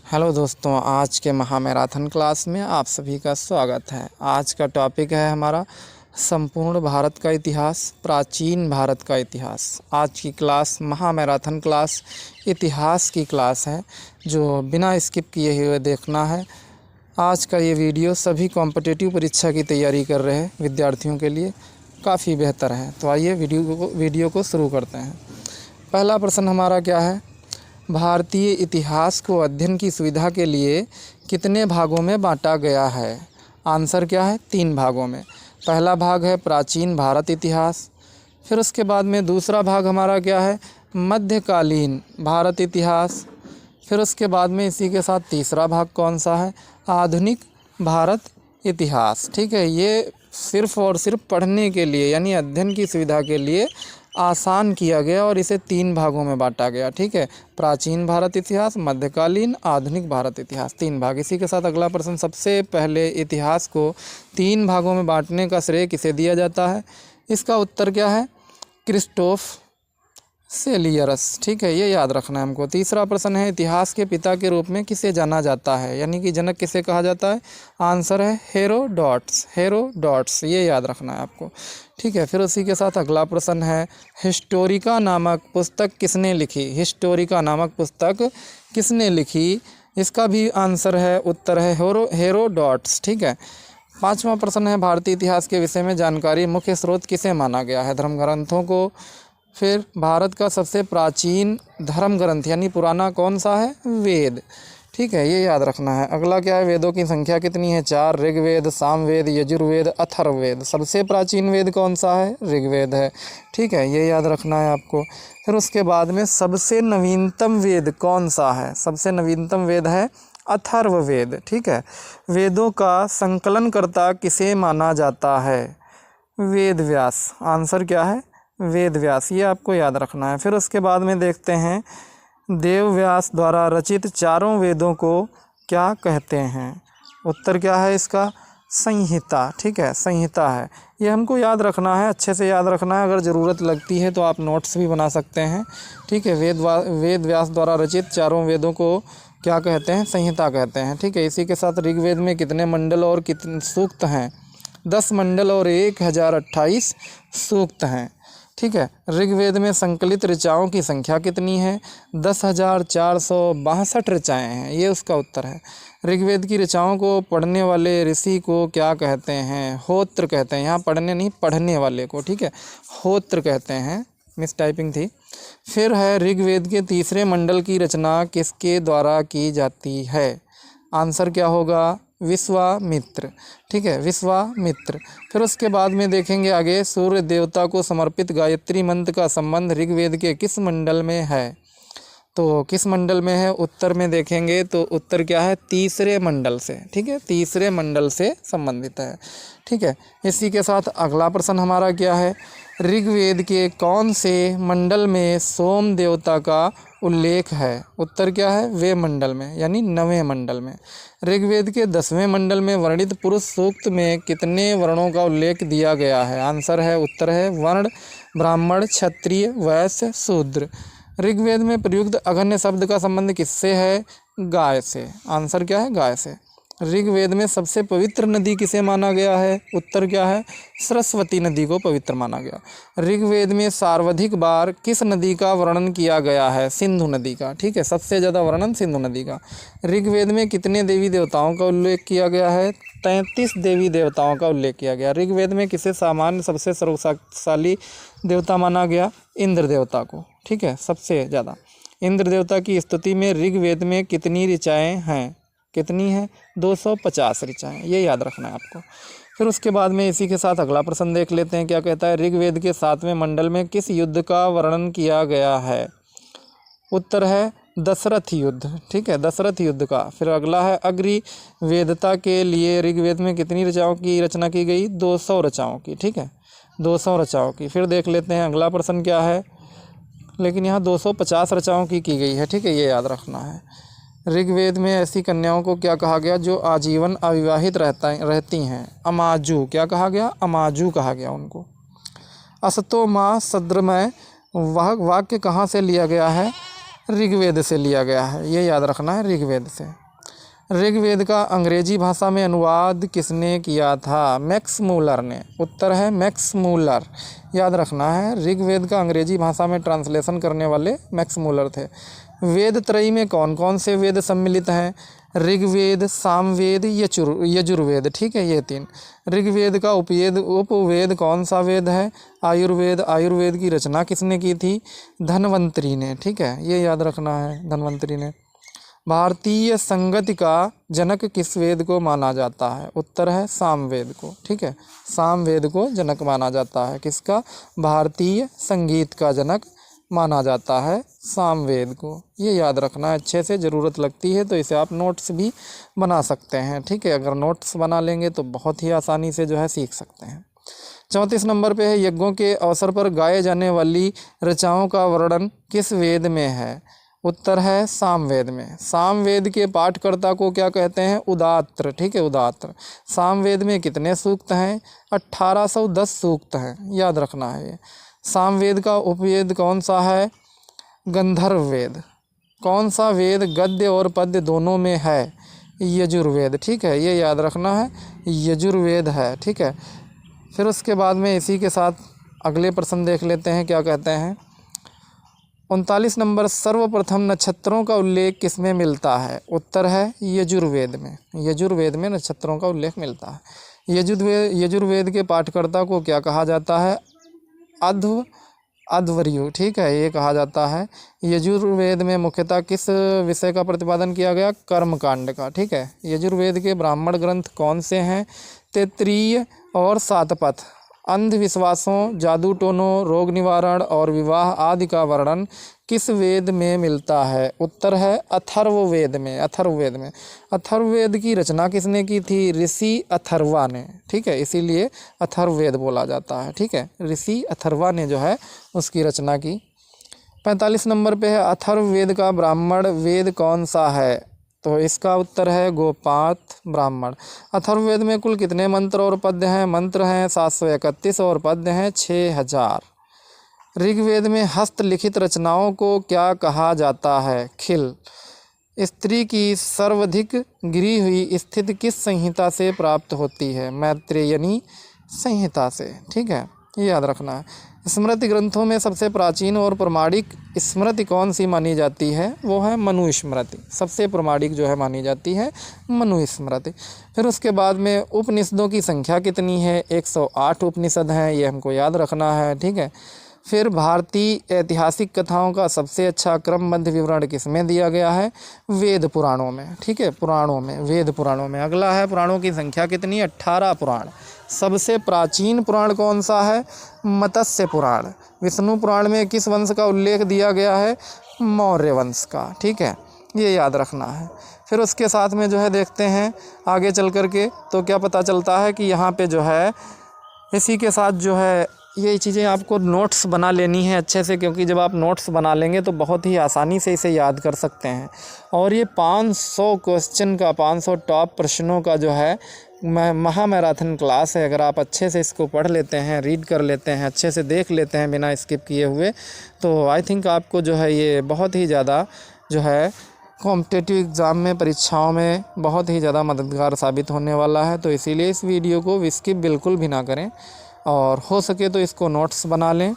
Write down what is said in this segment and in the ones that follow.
Hello दोस्तों, आज के महामैराथन क्लास में आप सभी का स्वागत है। आज का टॉपिक है हमारा संपूर्ण भारत का इतिहास, प्राचीन भारत का इतिहास। आज की क्लास महामैराथन क्लास इतिहास की क्लास है जो बिना स्किप किए हुए देखना है। आज का ये वीडियो सभी कॉम्पिटिटिव परीक्षा की तैयारी कर रहे विद्यार्थियों के लिए काफ़ी बेहतर है। तो आइए वीडियो को शुरू करते हैं। पहला प्रश्न हमारा क्या है? भारतीय इतिहास को अध्ययन की सुविधा के लिए कितने भागों में बांटा गया है? आंसर क्या है? 3 भागों में। पहला भाग है प्राचीन भारत इतिहास, फिर उसके बाद में दूसरा भाग हमारा क्या है? मध्यकालीन भारत इतिहास, फिर उसके बाद में इसी के साथ तीसरा भाग कौन सा है? आधुनिक भारत इतिहास। ठीक है, ये सिर्फ़ और सिर्फ पढ़ने के लिए यानी अध्ययन की सुविधा के लिए आसान किया गया और इसे 3 भागों में बांटा गया। ठीक है, प्राचीन भारत इतिहास, मध्यकालीन, आधुनिक भारत इतिहास, 3 भाग। इसी के साथ अगला प्रश्न, सबसे पहले इतिहास को 3 भागों में बांटने का श्रेय किसे दिया जाता है? इसका उत्तर क्या है? क्रिस्टोफ सेलियरस। ठीक है, ये याद रखना है हमको। तीसरा प्रश्न है, इतिहास के पिता के रूप में किसे जाना जाता है, यानी कि जनक किसे कहा जाता है? आंसर है हेरोडोटस। ये याद रखना है आपको। ठीक है, फिर उसी के साथ अगला प्रश्न है, हिस्टोरिका नामक पुस्तक किसने लिखी? हिस्टोरिका नामक पुस्तक किसने लिखी? इसका भी आंसर है, उत्तर है हेरोडोटस। ठीक है, 5वां प्रश्न है, भारतीय इतिहास के विषय में जानकारी मुख्य स्रोत किसे माना गया है? धर्म ग्रंथों को। फिर भारत का सबसे प्राचीन धर्म ग्रंथ यानी पुराना कौन सा है? वेद। ठीक है, ये याद रखना है। अगला क्या है? वेदों की संख्या कितनी है? 4। ऋग्वेद, सामवेद, यजुर्वेद, अथर्ववेद। सबसे प्राचीन वेद कौन सा है? ऋग्वेद है। ठीक है, ये याद रखना है आपको। फिर उसके बाद में सबसे नवीनतम वेद कौन सा है? सबसे नवीनतम वेद है अथर्ववेद। ठीक है, वेदों का संकलनकर्ता किसे माना जाता है? वेद व्यास। आंसर क्या है? वेद व्यास। ये आपको याद रखना है। फिर उसके बाद में देखते हैं, देव व्यास द्वारा रचित चारों वेदों को क्या कहते हैं? उत्तर क्या है इसका? संहिता। ठीक है, संहिता है। ये हमको याद रखना है, अच्छे से याद रखना है। अगर ज़रूरत लगती है तो आप नोट्स भी बना सकते हैं। ठीक है, वेद व्यास द्वारा रचित चारों वेदों को क्या कहते हैं? संहिता कहते हैं। ठीक है, इसी के साथ ऋग्वेद में कितने मंडल और कितने सूक्त हैं? 10 मंडल और 1028 सूक्त हैं। ठीक है, ऋग्वेद में संकलित ऋचाओं की संख्या कितनी है? 10,462 ऋचाएँ हैं। ये उसका उत्तर है। ऋग्वेद की ऋचाओं को पढ़ने वाले ऋषि को क्या कहते हैं? होत्र कहते हैं। यहाँ पढ़ने नहीं, पढ़ने वाले को। ठीक है, होत्र कहते हैं। मिस टाइपिंग थी। फिर है, ऋग्वेद के तीसरे मंडल की रचना किसके द्वारा की जाती है? आंसर क्या होगा? विश्वामित्र। ठीक है, विश्वामित्र। फिर उसके बाद में देखेंगे आगे, सूर्य देवता को समर्पित गायत्री मंत्र का संबंध ऋग्वेद के किस मंडल में है? तो किस मंडल में है? उत्तर में देखेंगे तो उत्तर क्या है? तीसरे मंडल से। ठीक है, तीसरे मंडल से संबंधित है। ठीक है, इसी के साथ अगला प्रश्न हमारा क्या है? ऋग्वेद के कौन से मंडल में सोम देवता का उल्लेख है? उत्तर क्या है? वे मंडल में यानी 9वें मंडल में। ऋग्वेद के 10वें मंडल में वर्णित पुरुष सूक्त में कितने वर्णों का उल्लेख दिया गया है? आंसर है, उत्तर है वर्ण, ब्राह्मण, क्षत्रिय, वैश्य, शूद्र। ऋग्वेद में प्रयुक्त अगन्य शब्द का संबंध किससे है? गाय से। आंसर क्या है? गाय से। ऋग्वेद में सबसे पवित्र नदी किसे माना गया है? उत्तर क्या है? सरस्वती नदी को पवित्र माना गया। ऋग्वेद में सर्वाधिक बार किस नदी का वर्णन किया गया है? सिंधु नदी का। ठीक है, सबसे ज़्यादा वर्णन सिंधु नदी का। ऋग्वेद में कितने देवी देवताओं का उल्लेख किया गया है? 33 देवी देवताओं का उल्लेख किया गया। ऋग्वेद में किसे सामान्य सबसे सर्वशक्तिशाली देवता माना गया? इंद्र देवता को। ठीक है, सबसे ज़्यादा। इंद्र देवता की स्तुति में ऋग्वेद में कितनी ऋचाएँ हैं? कितनी है? 250 ऋचाएँ। ये याद रखना है आपको। फिर उसके बाद में इसी के साथ अगला प्रश्न देख लेते हैं, क्या कहता है? ऋग्वेद के 7वें मंडल में किस युद्ध का वर्णन किया गया है? उत्तर है दशरथ युद्ध। ठीक है, दशरथ युद्ध का। फिर अगला है, अग्निवेदता के लिए ऋग्वेद में कितनी ऋचाओं की रचना की गई? 200 ऋचाओं की। ठीक है, 200 ऋचाओं की। फिर देख लेते हैं अगला प्रश्न क्या है, लेकिन यहाँ 250 ऋचाओं की गई है। ठीक है, ये याद रखना है। ऋग्वेद में ऐसी कन्याओं को क्या कहा गया जो आजीवन अविवाहित रहती हैं? अमाजू। क्या कहा गया? अमाजू कहा गया उनको। असतो माँ सद्रमय वह वाक्य कहाँ से लिया गया है? ऋग्वेद से लिया गया है, ये याद रखना है, ऋग्वेद से। ऋग्वेद का अंग्रेजी भाषा में अनुवाद किसने किया था? मैक्स मूलर ने। उत्तर है मैक्स मूलर, याद रखना है। ऋग्वेद का अंग्रेजी भाषा में ट्रांसलेशन करने वाले मैक्स मूलर थे। वेद त्रयी में कौन कौन से वेद सम्मिलित हैं? ऋग्वेद, सामवेद, यजुर्वेद, ठीक है, ये 3। ऋग्वेद का उपवेद कौन सा वेद है? आयुर्वेद। आयुर्वेद की रचना किसने की थी? धन्वंतरी ने, ठीक है, ये याद रखना है, धन्वंतरी ने। भारतीय संगीत का जनक किस वेद को माना जाता है? उत्तर है सामवेद को, ठीक है, सामवेद को जनक माना जाता है। किसका? भारतीय संगीत का जनक माना जाता है सामवेद को, ये याद रखना है अच्छे से। ज़रूरत लगती है तो इसे आप नोट्स भी बना सकते हैं, ठीक है, अगर नोट्स बना लेंगे तो बहुत ही आसानी से जो है सीख सकते हैं। 34 नंबर पे है, यज्ञों के अवसर पर गाए जाने वाली रचाओं का वर्णन किस वेद में है? उत्तर है सामवेद में। सामवेद के पाठकर्ता को क्या कहते हैं? उदात्र, ठीक है, उदात्र। सामवेद में कितने सूक्त हैं? 1810 सूक्त हैं, याद रखना है ये। सामवेद का उपवेद कौन सा है? गंधर्व वेद। कौन सा वेद गद्य और पद्य दोनों में है? यजुर्वेद, ठीक है, ये याद रखना है, यजुर्वेद है, ठीक है। फिर उसके बाद में इसी के साथ अगले प्रश्न देख लेते हैं, क्या कहते हैं। 39 नंबर, सर्वप्रथम नक्षत्रों का उल्लेख किसमें मिलता है? उत्तर है यजुर्वेद में। यजुर्वेद में नक्षत्रों का उल्लेख मिलता है। यजुर्वेद के पाठकर्ता को क्या कहा जाता है? अध्वर्यु, ठीक है, ये कहा जाता है। यजुर्वेद में मुख्यतः किस विषय का प्रतिपादन किया गया? कर्मकांड का, ठीक है। यजुर्वेद के ब्राह्मण ग्रंथ कौन से हैं? तैत्तिरीय और शातपथ। अंधविश्वासों, जादू टोनों, रोग निवारण और विवाह आदि का वर्णन किस वेद में मिलता है? उत्तर है अथर्ववेद में। अथर्ववेद में। अथर्ववेद की रचना किसने की थी? ऋषि अथर्वा ने, ठीक है, इसीलिए अथर्ववेद बोला जाता है, ठीक है, ऋषि अथर्वा ने जो है उसकी रचना की। 45 नंबर पे है, अथर्ववेद का ब्राह्मण वेद कौन सा है? तो इसका उत्तर है गोपात ब्राह्मण। अथर्ववेद में कुल कितने मंत्र और पद्य हैं? मंत्र हैं 731 और पद्य हैं 6000। ऋग्वेद में हस्तलिखित रचनाओं को क्या कहा जाता है? खिल। स्त्री की सर्वाधिक गिरी हुई स्थिति किस संहिता से प्राप्त होती है? मैत्रेयनी संहिता से, ठीक है, ये याद रखना है। स्मृति ग्रंथों में सबसे प्राचीन और प्रमाणिक स्मृति कौन सी मानी जाती है? वो है मनुस्मृति। सबसे प्रमाणिक जो है मानी जाती है मनुस्मृति। फिर उसके बाद में उपनिषदों की संख्या कितनी है? 108 उपनिषद हैं, ये हमको याद रखना है, ठीक है। फिर भारतीय ऐतिहासिक कथाओं का सबसे अच्छा क्रमबद्ध विवरण किसमें दिया गया है? वेद पुराणों में, ठीक है, पुराणों में, वेद पुराणों में। अगला है पुराणों की संख्या कितनी? 18 पुराण। सबसे प्राचीन पुराण कौन सा है? मत्स्य पुराण। विष्णु पुराण में किस वंश का उल्लेख दिया गया है? मौर्य वंश का, ठीक है, ये याद रखना है। फिर उसके साथ में जो है देखते हैं आगे चल कर के, तो क्या पता चलता है कि यहाँ पे जो है इसी के साथ जो है ये चीज़ें आपको नोट्स बना लेनी है अच्छे से, क्योंकि जब आप नोट्स बना लेंगे तो बहुत ही आसानी से इसे याद कर सकते हैं। और ये 500 क्वेश्चन का, 500 टॉप प्रश्नों का जो है महामैराथन क्लास है। अगर आप अच्छे से इसको पढ़ लेते हैं, रीड कर लेते हैं, अच्छे से देख लेते हैं बिना स्किप किए हुए, तो आई थिंक आपको जो है ये बहुत ही ज़्यादा जो है कॉम्पिटिटिव एग्ज़ाम में, परीक्षाओं में बहुत ही ज़्यादा मददगार साबित होने वाला है। तो इसीलिए इस वीडियो को स्किप बिल्कुल भी ना करें, और हो सके तो इसको नोट्स बना लें,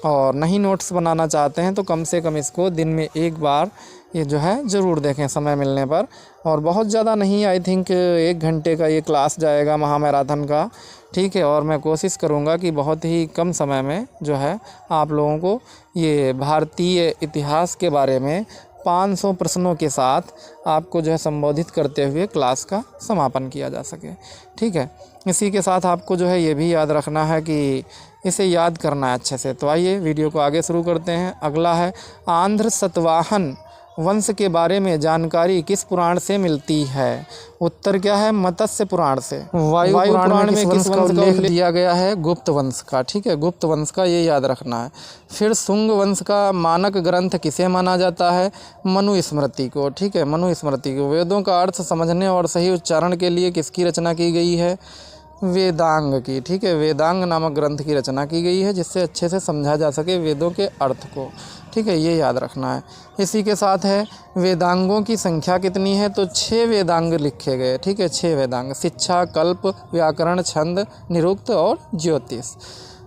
और नहीं नोट्स बनाना चाहते हैं तो कम से कम इसको दिन में एक बार ये जो है ज़रूर देखें समय मिलने पर। और बहुत ज़्यादा नहीं, आई थिंक 1 घंटे का ये क्लास जाएगा महामैराथन का, ठीक है। और मैं कोशिश करूँगा कि बहुत ही कम समय में जो है आप लोगों को ये भारतीय इतिहास के बारे में 500 प्रश्नों के साथ आपको जो है संबोधित करते हुए क्लास का समापन किया जा सके, ठीक है। इसी के साथ आपको जो है ये भी याद रखना है कि इसे याद करना है अच्छे से। तो आइए वीडियो को आगे शुरू करते हैं। अगला है, आंध्र सतवाहन वंश के बारे में जानकारी किस पुराण से मिलती है? उत्तर क्या है? मत्स्य पुराण से। वायु पुराण में किस वंश का उल्लेख दिया गया है? गुप्त वंश का, ठीक है, गुप्त वंश का, ये याद रखना है। फिर शुंग वंश का मानक ग्रंथ किसे माना जाता है? मनुस्मृति को, ठीक है, मनुस्मृति को। वेदों का अर्थ समझने और सही उच्चारण के लिए किसकी रचना की गई है? वेदांग की, ठीक है, वेदांग नामक ग्रंथ की रचना की गई है, जिससे अच्छे से समझा जा सके वेदों के अर्थ को। ठीक है, ये याद रखना है। इसी के साथ है वेदांगों की संख्या कितनी है, तो 6 वेदांग लिखे गए। ठीक है, 6 वेदांग, शिक्षा, कल्प, व्याकरण, छंद, निरुक्त और ज्योतिष।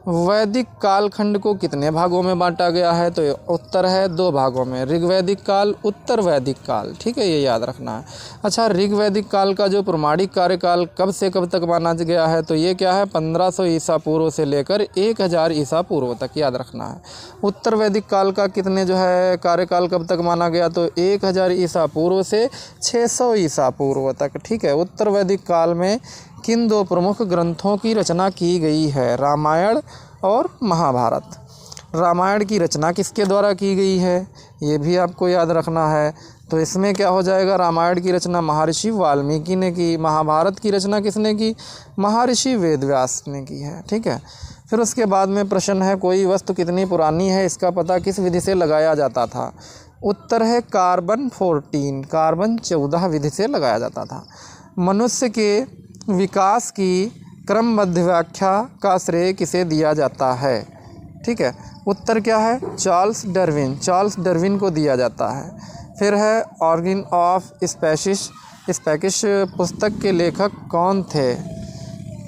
वैदिक कालखंड को कितने भागों में बांटा गया है, तो उत्तर है 2 भागों में, ऋग्वैदिक काल, उत्तर वैदिक काल। ठीक है, ये याद रखना है। अच्छा, ऋग्वैदिक काल का जो प्रमाणिक कार्यकाल कब से कब तक माना गया है, तो ये क्या है, 1500 ईसा पूर्व से लेकर 1000 ईसा पूर्व तक, याद रखना है। उत्तर वैदिक काल का कितने जो है कार्यकाल कब तक माना गया, तो 1000 ईसा पूर्व से 600 ईसा पूर्व तक। ठीक है, उत्तर वैदिक काल में किन 2 प्रमुख ग्रंथों की रचना की गई है, रामायण और महाभारत। रामायण की रचना किसके द्वारा की गई है, ये भी आपको याद रखना है। तो इसमें क्या हो जाएगा, रामायण की रचना महर्षि वाल्मीकि ने की, महाभारत की रचना किसने की, महर्षि वेदव्यास ने की है। ठीक है, फिर उसके बाद में प्रश्न है, कोई वस्तु कितनी पुरानी है, इसका पता किस विधि से लगाया जाता था। उत्तर है कार्बन 14, कार्बन 14 विधि से लगाया जाता था। मनुष्य के विकास की क्रमबद्ध व्याख्या का श्रेय किसे दिया जाता है। ठीक है, उत्तर क्या है, चार्ल्स डार्विन, चार्ल्स डार्विन को दिया जाता है। फिर है ऑर्गन ऑफ स्पीशीज पुस्तक के लेखक कौन थे,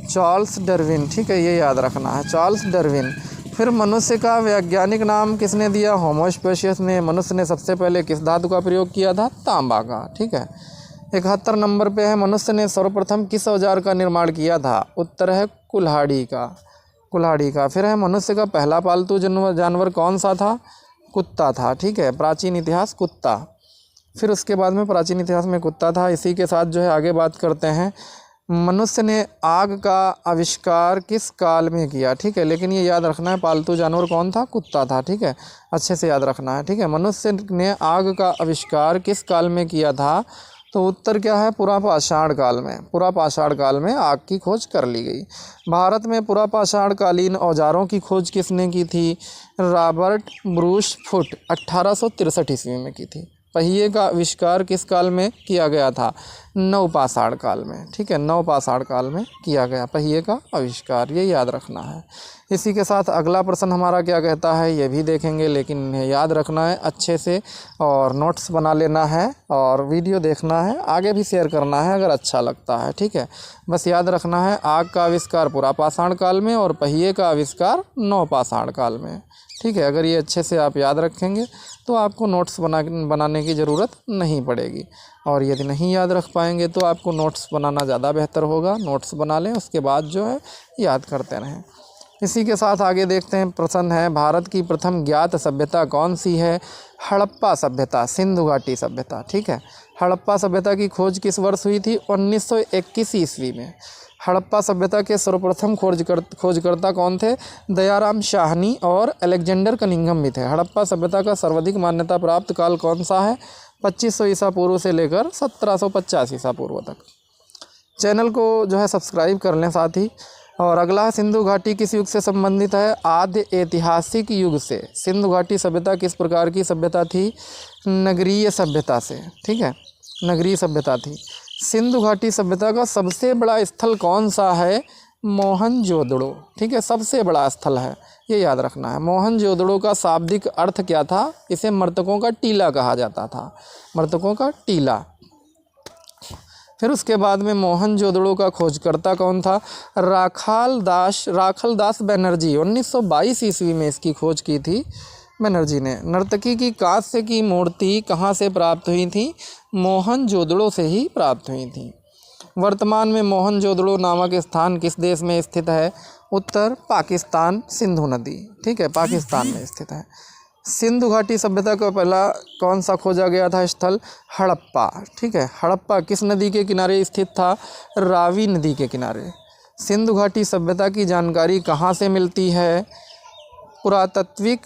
चार्ल्स डार्विन। ठीक है, ये याद रखना है, चार्ल्स डार्विन। फिर मनुष्य का वैज्ञानिक नाम किसने दिया, होमो स्पेशियस ने। मनुष्य ने सबसे पहले किस धातु का प्रयोग किया था, तांबा का। ठीक है, 71 नंबर पे है, मनुष्य ने सर्वप्रथम किस औजार का निर्माण किया था, उत्तर है कुल्हाड़ी का, कुल्हाड़ी का। फिर है मनुष्य का पहला पालतू जानवर कौन सा था, कुत्ता था। ठीक है, प्राचीन इतिहास कुत्ता। फिर उसके बाद में प्राचीन इतिहास में कुत्ता था। इसी के साथ जो है आगे बात करते हैं, मनुष्य ने आग का आविष्कार किस काल में किया। ठीक है, लेकिन ये याद रखना है, पालतू जानवर कौन था, कुत्ता था। ठीक है, अच्छे से याद रखना है। ठीक है, मनुष्य ने आग का आविष्कार किस काल में किया था, तो उत्तर क्या है, पुरापाषाण काल में, पुरापाषाण काल में आग की खोज कर ली गई। भारत में पुरापाषाण कालीन औजारों की खोज किसने की थी, रॉबर्ट ब्रूस फुट 1863 ईस्वी में की थी। पहिए का आविष्कार किस काल में किया गया था, नवपाषाण काल में। ठीक है, नवपाषाण काल में किया गया पहिए का आविष्कार, ये याद रखना है। इसी के साथ अगला प्रश्न हमारा क्या कहता है, ये भी देखेंगे, लेकिन इन्हें याद रखना है अच्छे से और नोट्स बना लेना है और वीडियो देखना है, आगे भी शेयर करना है अगर अच्छा लगता है। ठीक है, बस याद रखना है, आग का आविष्कार पुरापाषाण काल में और पहिए का आविष्कार नवपाषाण काल में। ठीक है, अगर ये अच्छे से आप याद रखेंगे तो आपको नोट्स बनाने की ज़रूरत नहीं पड़ेगी, और यदि नहीं याद रख पाएंगे तो आपको नोट्स बनाना ज़्यादा बेहतर होगा। नोट्स बना लें, उसके बाद जो है याद करते रहें। इसी के साथ आगे देखते हैं, प्रश्न है, भारत की प्रथम ज्ञात सभ्यता कौन सी है, हड़प्पा सभ्यता, सिंधु घाटी सभ्यता। ठीक है, हड़प्पा सभ्यता की खोज किस वर्ष हुई थी, 1921 ईस्वी में। हड़प्पा सभ्यता के सर्वप्रथम खोजकर्ता कौन थे, दयाराम शाहनी और अलेक्जेंडर कनिंघम भी थे। हड़प्पा सभ्यता का सर्वाधिक मान्यता प्राप्त काल कौन सा है, 2500 ईसा पूर्व से लेकर 1750 ईसा पूर्व तक। चैनल को जो है सब्सक्राइब कर लें साथ ही। और अगला, सिंधु घाटी किस युग से संबंधित है, आद्य ऐतिहासिक युग से। सिंधु घाटी सभ्यता किस प्रकार की सभ्यता थी, नगरीय सभ्यता से। ठीक है, नगरीय सभ्यता थी। सिंधु घाटी सभ्यता का सबसे बड़ा स्थल कौन सा है, मोहनजोदड़ो। ठीक है, सबसे बड़ा स्थल है, ये याद रखना है। मोहनजोदड़ो का शाब्दिक अर्थ क्या था, इसे मृतकों का टीला कहा जाता था, मृतकों का टीला। फिर उसके बाद में मोहनजोदड़ो का खोजकर्ता कौन था, राखल दास बनर्जी, 1922 ईस्वी में इसकी खोज की थी बनर्जी ने। नर्तकी की कांस्य की मूर्ति कहाँ से प्राप्त हुई थी, मोहनजोदड़ो से ही प्राप्त हुई थी। वर्तमान में मोहनजोदड़ो नामक स्थान किस देश में स्थित है, उत्तर पाकिस्तान, सिंधु नदी। ठीक है, पाकिस्तान में स्थित है। सिंधु घाटी सभ्यता का पहला कौन सा खोजा गया था स्थल, हड़प्पा। ठीक है, हड़प्पा किस नदी के किनारे स्थित था, रावी नदी के किनारे। सिंधु घाटी सभ्यता की जानकारी कहाँ से मिलती है, पुरातात्विक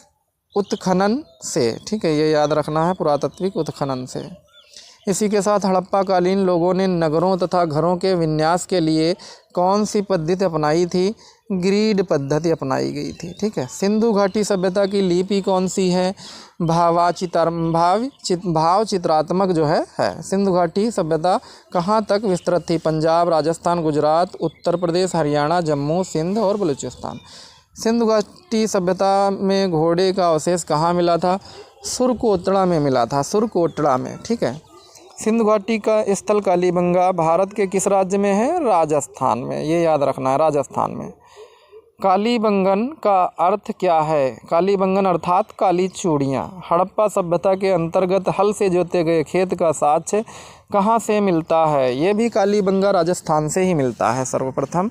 उत्खनन से। ठीक है, ये याद रखना है, पुरातात्विक उत्खनन से। इसी के साथ हड़प्पा कालीन लोगों ने नगरों तथा घरों के विन्यास के लिए कौन सी पद्धति अपनाई थी, ग्रीड पद्धति अपनाई गई थी। ठीक है, सिंधु घाटी सभ्यता की लिपि कौन सी है, भाव चित्रात्मक जो है। सिंधु घाटी सभ्यता कहाँ तक विस्तृत थी, पंजाब, राजस्थान, गुजरात, उत्तर प्रदेश, हरियाणा, जम्मू, सिंध और बलूचिस्तान। सिंधु घाटी सभ्यता में घोड़े का अवशेष कहाँ मिला था? सुरकोटड़ा में मिला था, सुरकोटड़ा में। ठीक है। सिंधु घाटी का स्थल कालीबंगा भारत के किस राज्य में है? राजस्थान में। ये याद रखना है, राजस्थान में। कालीबंगन का अर्थ क्या है? कालीबंगन अर्थात काली चूड़ियाँ। हड़प्पा सभ्यता के अंतर्गत हल से जोते गए खेत का साक्ष्य कहाँ से मिलता है? ये भी कालीबंगा राजस्थान से ही मिलता है सर्वप्रथम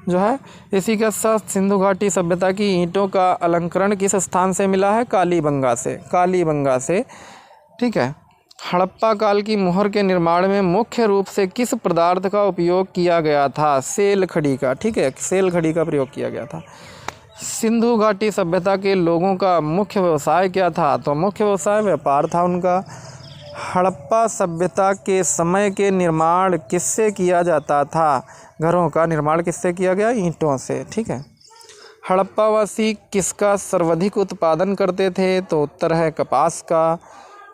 जो है। इसी के साथ सिंधु घाटी सभ्यता की ईंटों का अलंकरण किस स्थान से मिला है? कालीबंगा से, कालीबंगा से। ठीक है। हड़प्पा काल की मोहर के निर्माण में मुख्य रूप से किस पदार्थ का उपयोग किया गया था? सेल खड़ी का। ठीक है, सेल खड़ी का प्रयोग किया गया था। सिंधु घाटी सभ्यता के लोगों का मुख्य व्यवसाय क्या था? तो मुख्य व्यवसाय व्यापार था उनका। हड़प्पा सभ्यता के समय के निर्माण किससे किया जाता था? घरों का निर्माण किससे किया गया? ईंटों से। ठीक है। हड़प्पावासी किसका सर्वाधिक उत्पादन करते थे? तो उत्तर है कपास का।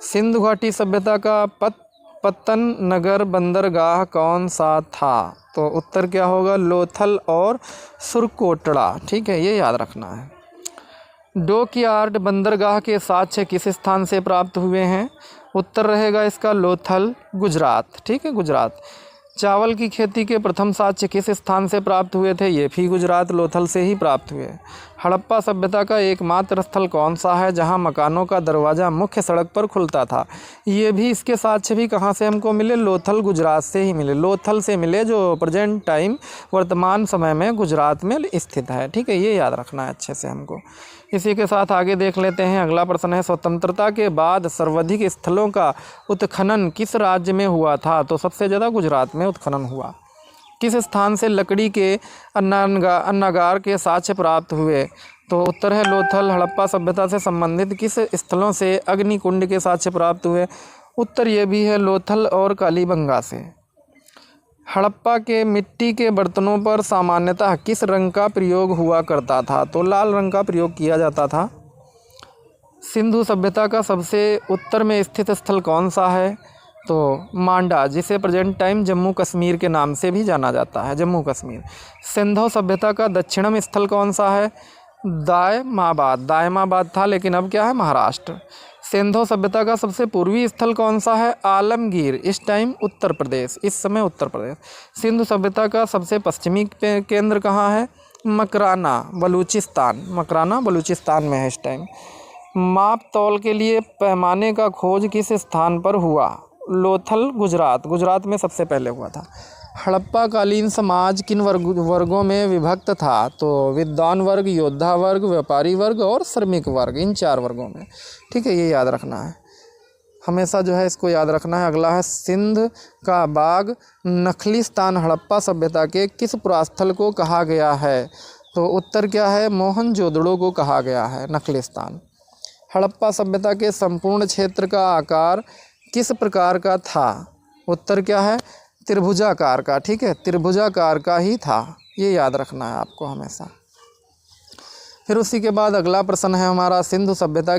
सिंधु घाटी सभ्यता का पत्तन नगर बंदरगाह कौन सा था? तो उत्तर क्या होगा? लोथल और सुरकोटड़ा। ठीक है, ये याद रखना है। डॉकयार्ड बंदरगाह के साक्ष्य किस स्थान से प्राप्त हुए हैं? उत्तर रहेगा इसका लोथल, गुजरात। ठीक है, गुजरात। चावल की खेती के प्रथम साक्ष्य किस स्थान से प्राप्त हुए थे? ये भी गुजरात, लोथल से ही प्राप्त हुए। हड़प्पा सभ्यता का एकमात्र स्थल कौन सा है जहां मकानों का दरवाज़ा मुख्य सड़क पर खुलता था? ये भी, इसके साक्ष्य भी कहाँ से हमको मिले? लोथल, गुजरात से ही मिले। लोथल से मिले, जो प्रेजेंट टाइम वर्तमान समय में गुजरात में स्थित है। ठीक है, ये याद रखना है अच्छे से हमको। इसी के साथ आगे देख लेते हैं। अगला प्रश्न है, स्वतंत्रता के बाद सर्वाधिक स्थलों का उत्खनन किस राज्य में हुआ था? तो सबसे ज़्यादा गुजरात में उत्खनन हुआ। किस स्थान से लकड़ी के अन्नागार के साक्ष्य प्राप्त हुए? तो उत्तर है लोथल। हड़प्पा सभ्यता से संबंधित किस स्थलों से अग्निकुंड के साक्ष्य प्राप्त हुए? उत्तर ये भी है लोथल और कालीबंगा से। हड़प्पा के मिट्टी के बर्तनों पर सामान्यतः किस रंग का प्रयोग हुआ करता था? तो लाल रंग का प्रयोग किया जाता था। सिंधु सभ्यता का सबसे उत्तर में स्थित स्थल कौन सा है? तो मांडा, जिसे प्रेजेंट टाइम जम्मू कश्मीर के नाम से भी जाना जाता है, जम्मू कश्मीर। सिंधु सभ्यता का दक्षिणम स्थल कौन सा है? दायमाबाद, दायमाबाद था, लेकिन अब क्या है? महाराष्ट्र। सिंधु सभ्यता का सबसे पूर्वी स्थल कौन सा है? आलमगीर, इस टाइम उत्तर प्रदेश, इस समय उत्तर प्रदेश। सिंधु सभ्यता का सबसे पश्चिमी केंद्र कहाँ है? मकराना, बलूचिस्तान। मकराना बलूचिस्तान में है इस टाइम। माप तौल के लिए पैमाने का खोज किस स्थान पर हुआ? लोथल, गुजरात। गुजरात में सबसे पहले हुआ था। हड़प्पा कालीन समाज किन वर्गों में विभक्त था? तो विद्वान वर्ग, योद्धा वर्ग, व्यापारी वर्ग और श्रमिक वर्ग, इन 4 वर्गों में। ठीक है, ये याद रखना है हमेशा जो है, इसको याद रखना है। अगला है, सिंध का बाग नखलिस्तान हड़प्पा सभ्यता के किस पुरास्थल को कहा गया है? तो उत्तर क्या है? मोहनजोदड़ो को कहा गया है नखलिस्तान। हड़प्पा सभ्यता के संपूर्ण क्षेत्र का आकार किस प्रकार का था? उत्तर क्या है? त्रिभुजाकार का। ठीक है, त्रिभुजाकार का ही था, ये याद रखना है आपको हमेशा। फिर उसी के बाद अगला प्रश्न है हमारा, सिंधु सभ्यता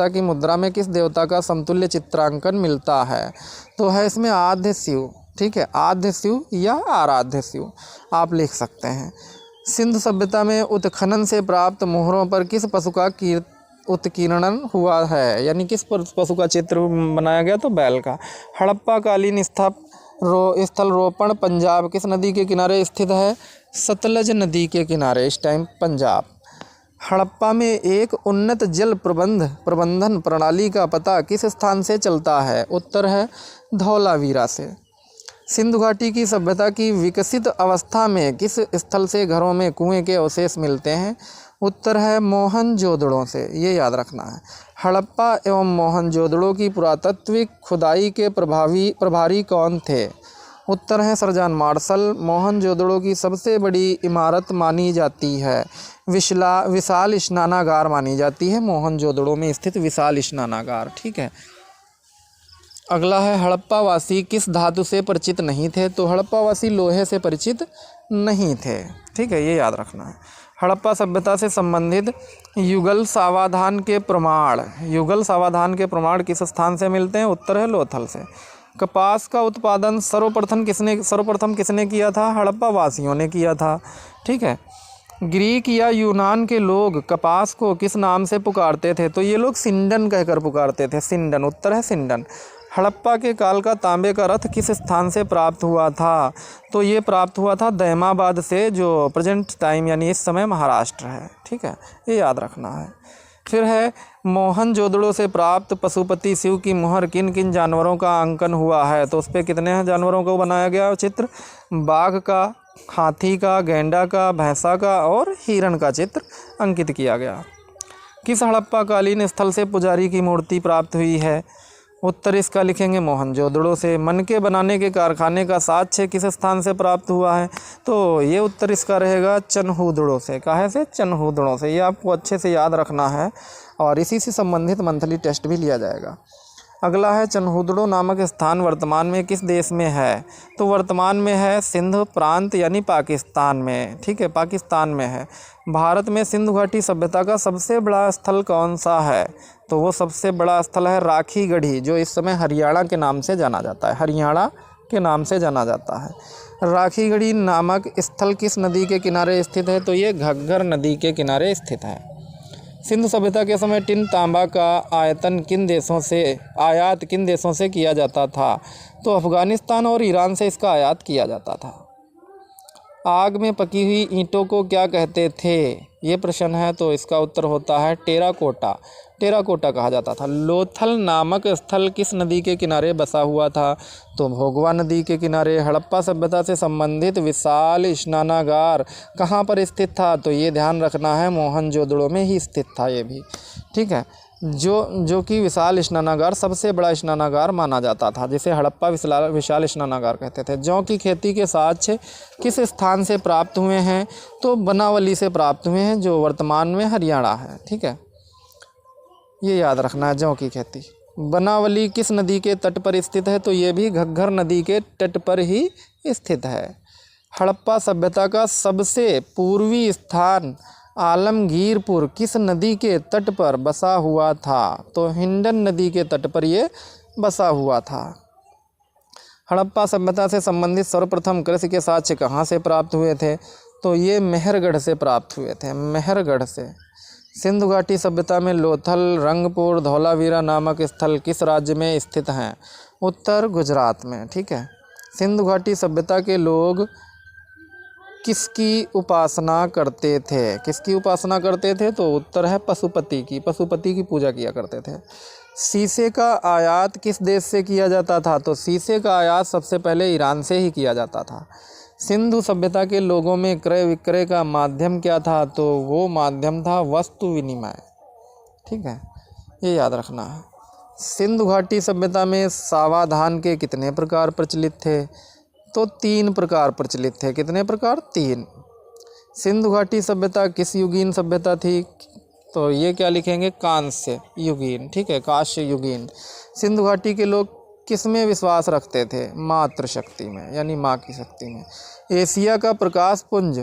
की मुद्रा में किस देवता का समतुल्य चित्रांकन मिलता है? तो है इसमें आद्य शिव। ठीक है, आद्य शिव या आराध्य शिव आप लिख सकते हैं। सिंधु सभ्यता में उत्खनन से प्राप्त मोहरों पर किस पशु का उत्कीर्णन हुआ है? यानी किस पशु का चित्र बनाया गया? तो बैल का। हड़प्पा कालीन स्थल रोपण पंजाब किस नदी के किनारे स्थित है? सतलज नदी के किनारे, इस टाइम पंजाब। हड़प्पा में एक उन्नत जल प्रबंधन प्रणाली का पता किस स्थान से चलता है? उत्तर है धौलावीरा से। सिंधु घाटी की सभ्यता की विकसित अवस्था में किस स्थल से घरों में कुएं के अवशेष मिलते हैं? उत्तर है मोहनजोदड़ो से, ये याद रखना है। हड़प्पा एवं मोहनजोदड़ो की पुरातात्विक खुदाई के प्रभारी कौन थे? उत्तर है सरजान मार्शल। मोहनजोदड़ो की सबसे बड़ी इमारत मानी जाती है विशाल स्नानागार मानी जाती है, मोहनजोदड़ो में स्थित विशाल स्नानागार। ठीक है। अगला है, हड़प्पावासी किस धातु से परिचित नहीं थे? तो हड़प्पावासी लोहे से परिचित नहीं थे। ठीक है, ये याद रखना है। हड़प्पा सभ्यता से संबंधित युगल सावधान के प्रमाण किस स्थान से मिलते हैं? उत्तर है लोथल से। कपास का उत्पादन सर्वप्रथम किसने किया था? हड़प्पा वासियों ने किया था। ठीक है। ग्रीक या यूनान के लोग कपास को किस नाम से पुकारते थे? तो ये लोग सिंडन कहकर पुकारते थे। सिंडन, उत्तर है सिंडन। हड़प्पा के काल का तांबे का रथ किस स्थान से प्राप्त हुआ था? तो ये प्राप्त हुआ था दैमाबाद से, जो प्रेजेंट टाइम यानी इस समय महाराष्ट्र है। ठीक है, ये याद रखना है। फिर है मोहनजोदड़ो से प्राप्त पशुपति शिव की मुहर किन किन जानवरों का अंकन हुआ है? तो उस पर कितने जानवरों को बनाया गया चित्र? बाघ का, हाथी का, गैंडा का, भैंसा का और हिरण का चित्र अंकित किया गया। किस हड़प्पा कालीन स्थल से पुजारी की मूर्ति प्राप्त हुई है? उत्तर इसका लिखेंगे मोहनजोदड़ो से। मनके बनाने के कारखाने का साक्ष्य किस स्थान से प्राप्त हुआ है? तो ये उत्तर इसका रहेगा चनहूदड़ो से। काहे से? चनहूदड़ो से। ये आपको अच्छे से याद रखना है और इसी से संबंधित मंथली टेस्ट भी लिया जाएगा। अगला है चनहूदड़ो नामक स्थान वर्तमान में किस देश में है? तो वर्तमान में है सिंध प्रांत यानी पाकिस्तान में। ठीक है, पाकिस्तान में है। भारत में सिंधु घाटी सभ्यता का सबसे बड़ा स्थल कौन सा है? तो वो सबसे बड़ा स्थल है राखी गढ़ी, जो इस समय हरियाणा के नाम से जाना जाता है। हरियाणा के नाम से जाना जाता है। राखी गढ़ी नामक स्थल किस नदी के किनारे स्थित है? तो ये घग्गर नदी के किनारे स्थित है। सिंधु सभ्यता के समय टिन तांबा का आयात किन देशों से किया जाता था? तो अफ़गानिस्तान और ईरान से इसका आयात किया जाता था। आग में पकी हुई ईंटों को क्या कहते थे? ये प्रश्न है, तो इसका उत्तर होता है टेराकोटा। टेराकोटा कहा जाता था। लोथल नामक स्थल किस नदी के किनारे बसा हुआ था? तो भोगवा नदी के किनारे। हड़प्पा सभ्यता से संबंधित विशाल स्नानागार कहाँ पर स्थित था? तो ये ध्यान रखना है, मोहनजोदड़ो में ही स्थित था ये भी। ठीक है, जो कि विशाल स्नानागार सबसे बड़ा स्नानागार माना जाता था, जिसे हड़प्पा विशाल स्नानागार कहते थे। जौ की खेती के साक्ष्य किस स्थान से प्राप्त हुए हैं? तो बनावली से प्राप्त हुए हैं, जो वर्तमान में हरियाणा है। ठीक है, ये याद रखना है। जौ की खेती बनावली किस नदी के तट पर स्थित है? तो ये भी घग्गर नदी के तट पर ही स्थित है। हड़प्पा सभ्यता का सबसे पूर्वी स्थान आलमगीरपुर किस नदी के तट पर बसा हुआ था? तो हिंडन नदी के तट पर ये बसा हुआ था। हड़प्पा सभ्यता से संबंधित सर्वप्रथम कृषि के साक्ष्य कहाँ से प्राप्त हुए थे? तो ये मेहरगढ़ से प्राप्त हुए थे, मेहरगढ़ से। सिंधु घाटी सभ्यता में लोथल, रंगपुर, धौलावीरा नामक स्थल किस राज्य में स्थित हैं? उत्तर गुजरात में। ठीक है, सिंधु घाटी सभ्यता के लोग किसकी उपासना करते थे? किसकी उपासना करते थे? तो उत्तर है पशुपति की। पशुपति की पूजा किया करते थे। शीशे का आयात किस देश से किया जाता था? तो शीशे का आयात सबसे पहले ईरान से ही किया जाता था। सिंधु सभ्यता के लोगों में क्रय विक्रय का माध्यम क्या था? तो वो माध्यम था वस्तु विनिमय। ठीक है, ये याद रखना है। सिंधु घाटी सभ्यता में सावा धान के कितने प्रकार प्रचलित थे? तो 3 प्रकार प्रचलित थे। कितने प्रकार? 3। सिंधु घाटी सभ्यता किस युगीन सभ्यता थी? तो ये क्या लिखेंगे? कांस्य युगीन। ठीक है, कांस्य युगीन। सिंधु घाटी के लोग किस में विश्वास रखते थे? मातृशक्ति में, यानी माँ की शक्ति में। एशिया का प्रकाश पुंज,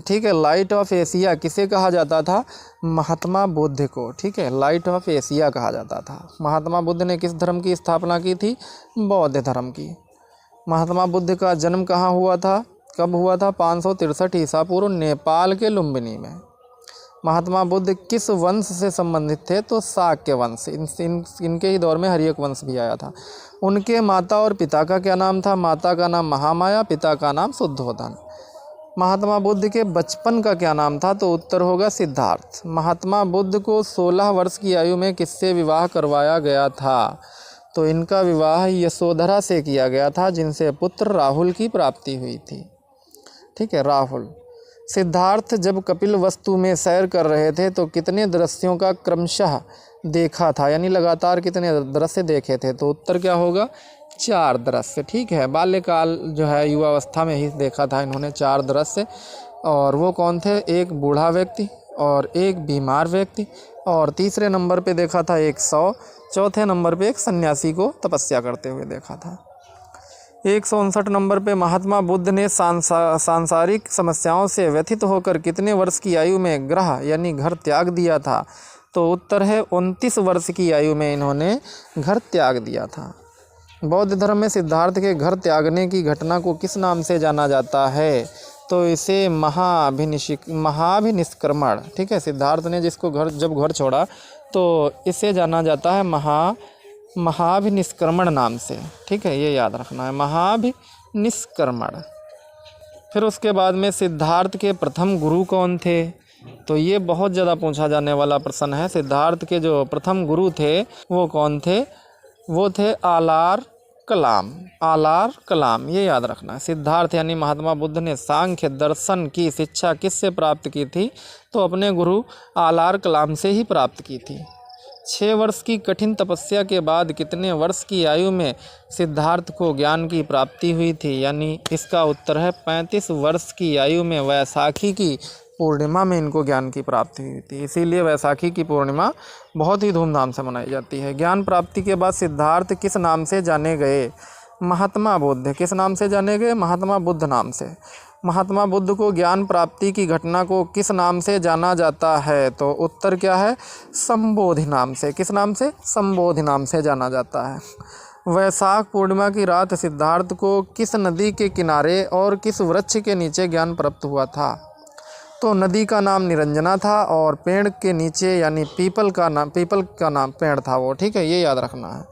ठीक है, लाइट ऑफ एशिया किसे कहा जाता था? महात्मा बुद्ध को। ठीक है, लाइट ऑफ एशिया कहा जाता था। महात्मा बुद्ध ने किस धर्म की स्थापना की थी? बौद्ध धर्म की। महात्मा बुद्ध का जन्म कहाँ हुआ था? कब हुआ था? 563 ईसा पूर्व, नेपाल के लुम्बिनी में। महात्मा बुद्ध किस वंश से संबंधित थे? तो शाक्य वंश। इनके ही दौर में हर्यक वंश भी आया था। उनके माता और पिता का क्या नाम था? माता का नाम महामाया, पिता का नाम शुद्धोधन। महात्मा बुद्ध के बचपन का क्या नाम था? तो उत्तर होगा सिद्धार्थ। महात्मा बुद्ध को 16 वर्ष की आयु में किससे विवाह करवाया गया था? तो इनका विवाह यशोधरा से किया गया था, जिनसे पुत्र राहुल की प्राप्ति हुई थी। ठीक है, राहुल। सिद्धार्थ जब कपिल वस्तु में सैर कर रहे थे तो कितने दृश्यों का क्रमशः देखा था? यानी लगातार कितने दृश्य देखे थे? तो उत्तर क्या होगा? 4 दृश्य। ठीक है, बाल्यकाल जो है युवावस्था में ही देखा था इन्होंने 4 दृश्य। और वो कौन थे? एक बूढ़ा व्यक्ति और एक बीमार व्यक्ति, और तीसरे नंबर पे देखा था एक 100, चौथे नंबर पे एक सन्यासी को तपस्या करते हुए देखा था। 159 नंबर पे महात्मा बुद्ध ने सांसारिक समस्याओं से व्यथित होकर कितने वर्ष की आयु में गृह यानी घर त्याग दिया था? तो उत्तर है 29 वर्ष की आयु में इन्होंने घर त्याग दिया था। बौद्ध धर्म में सिद्धार्थ के घर त्यागने की घटना को किस नाम से जाना जाता है? तो इसे महाभिनिष्क्रमण, ठीक है। सिद्धार्थ ने जब घर छोड़ा तो इसे जाना जाता है महाभिनिष्क्रमण नाम से, ठीक है, ये याद रखना है, महाभिनिष्क्रमण। फिर उसके बाद में सिद्धार्थ के प्रथम गुरु कौन थे? तो ये बहुत ज़्यादा पूछा जाने वाला प्रश्न है। सिद्धार्थ के जो प्रथम गुरु थे वो कौन थे? वो थे आलार कलाम, ये याद रखना है। सिद्धार्थ यानी महात्मा बुद्ध ने सांख्य दर्शन की शिक्षा किससे प्राप्त की थी? तो अपने गुरु आलार कलाम से ही प्राप्त की थी। 6 वर्ष की कठिन तपस्या के बाद कितने वर्ष की आयु में सिद्धार्थ को ज्ञान की प्राप्ति हुई थी? यानी इसका उत्तर है 35 वर्ष की आयु में वैसाखी की पूर्णिमा में इनको ज्ञान की प्राप्ति हुई थी। इसीलिए वैसाखी की पूर्णिमा बहुत ही धूमधाम से मनाई जाती है। ज्ञान प्राप्ति के बाद सिद्धार्थ किस नाम से जाने गए? महात्मा बुद्ध। किस नाम से जाने गए? महात्मा बुद्ध नाम से। महात्मा बुद्ध को ज्ञान प्राप्ति की घटना को किस नाम से जाना जाता है? तो उत्तर क्या है? संबोधि नाम से। किस नाम से? संबोधि नाम से जाना जाता है। वैशाख पूर्णिमा की रात सिद्धार्थ को किस नदी के किनारे और किस वृक्ष के नीचे ज्ञान प्राप्त हुआ था? तो नदी का नाम निरंजना था और पेड़ के नीचे यानी पीपल का नाम पेड़ था वो, ठीक है, ये याद रखना है।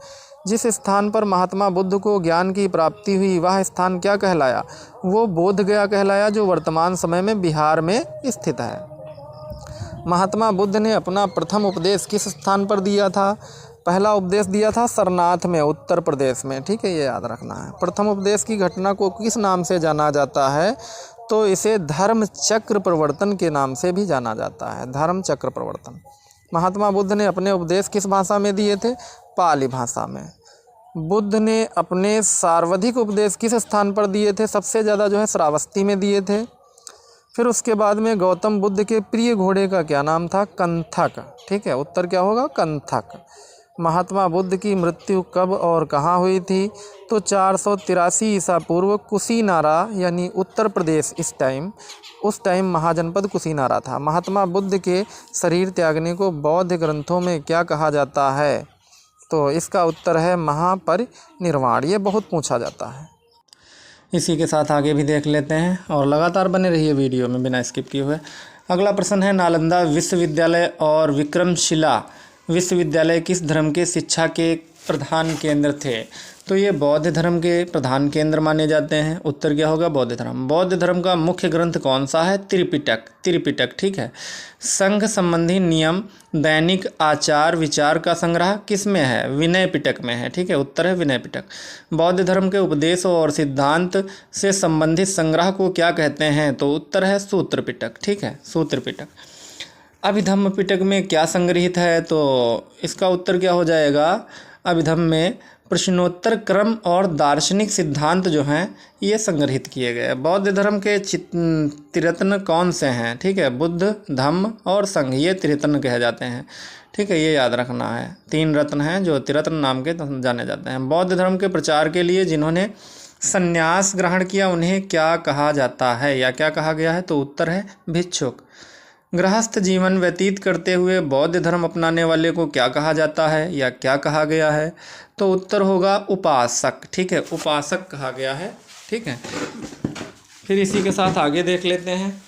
जिस स्थान पर महात्मा बुद्ध को ज्ञान की प्राप्ति हुई वह स्थान क्या कहलाया? वो बोध गया कहलाया, जो वर्तमान समय में बिहार में स्थित है। महात्मा बुद्ध ने अपना प्रथम उपदेश किस स्थान पर दिया था? पहला उपदेश दिया था सरनाथ में, उत्तर प्रदेश में, ठीक है, ये याद रखना है। प्रथम उपदेश की घटना को किस नाम से जाना जाता है? तो इसे धर्म चक्र प्रवर्तन के नाम से भी जाना जाता है, धर्म चक्र प्रवर्तन। महात्मा बुद्ध ने अपने उपदेश किस भाषा में दिए थे? पाली भाषा में। बुद्ध ने अपने सर्वाधिक उपदेश किस स्थान पर दिए थे? सबसे ज़्यादा जो है श्रावस्ती में दिए थे। फिर उसके बाद में गौतम बुद्ध के प्रिय घोड़े का क्या नाम था? कंथक, ठीक है, उत्तर क्या होगा? कंथक। महात्मा बुद्ध की मृत्यु कब और कहाँ हुई थी? तो 483 ईसा पूर्व कुशीनारा यानी उत्तर प्रदेश, उस टाइम महाजनपद कुशीनारा था। महात्मा बुद्ध के शरीर त्यागने को बौद्ध ग्रंथों में क्या कहा जाता है? तो इसका उत्तर है महापरिनिर्वाण। ये बहुत पूछा जाता है। इसी के साथ आगे भी देख लेते हैं और लगातार बने रहिए वीडियो में बिना स्किप किए हुए। अगला प्रश्न है, नालंदा विश्वविद्यालय और विक्रमशिला विश्वविद्यालय किस धर्म के शिक्षा के प्रधान केंद्र थे? तो ये बौद्ध धर्म के प्रधान केंद्र माने जाते हैं। उत्तर क्या होगा? बौद्ध धर्म। बौद्ध धर्म का मुख्य ग्रंथ कौन सा है? त्रिपिटक, ठीक है। संघ संबंधी नियम, दैनिक आचार विचार का संग्रह किस में है? विनय पिटक में है, ठीक है, उत्तर है विनय पिटक। बौद्ध धर्म के उपदेश और सिद्धांत से संबंधित संग्रह को क्या कहते हैं? तो उत्तर है सूत्र पिटक, ठीक है, सूत्र पिटक। अभिधम्म पिटक में क्या संग्रहित है? तो इसका उत्तर क्या हो जाएगा? अभिधम्म में प्रश्नोत्तर क्रम और दार्शनिक सिद्धांत जो हैं ये संग्रहित किए गए। बौद्ध धर्म के त्रिरत्न कौन से हैं? ठीक है, बुद्ध, धम्म और संघ, ये त्रिरत्न कहे जाते हैं, ठीक है, ये याद रखना है। 3 रत्न हैं जो त्रिरत्न नाम के जाने जाते हैं। बौद्ध धर्म के प्रचार के लिए जिन्होंने संन्यास ग्रहण किया उन्हें क्या कहा जाता है या क्या कहा गया है? तो उत्तर है भिक्षुक। गृहस्थ जीवन व्यतीत करते हुए बौद्ध धर्म अपनाने वाले को क्या कहा जाता है या क्या कहा गया है? तो उत्तर होगा उपासक, ठीक है, उपासक कहा गया है, ठीक है। फिर इसी के साथ आगे देख लेते हैं,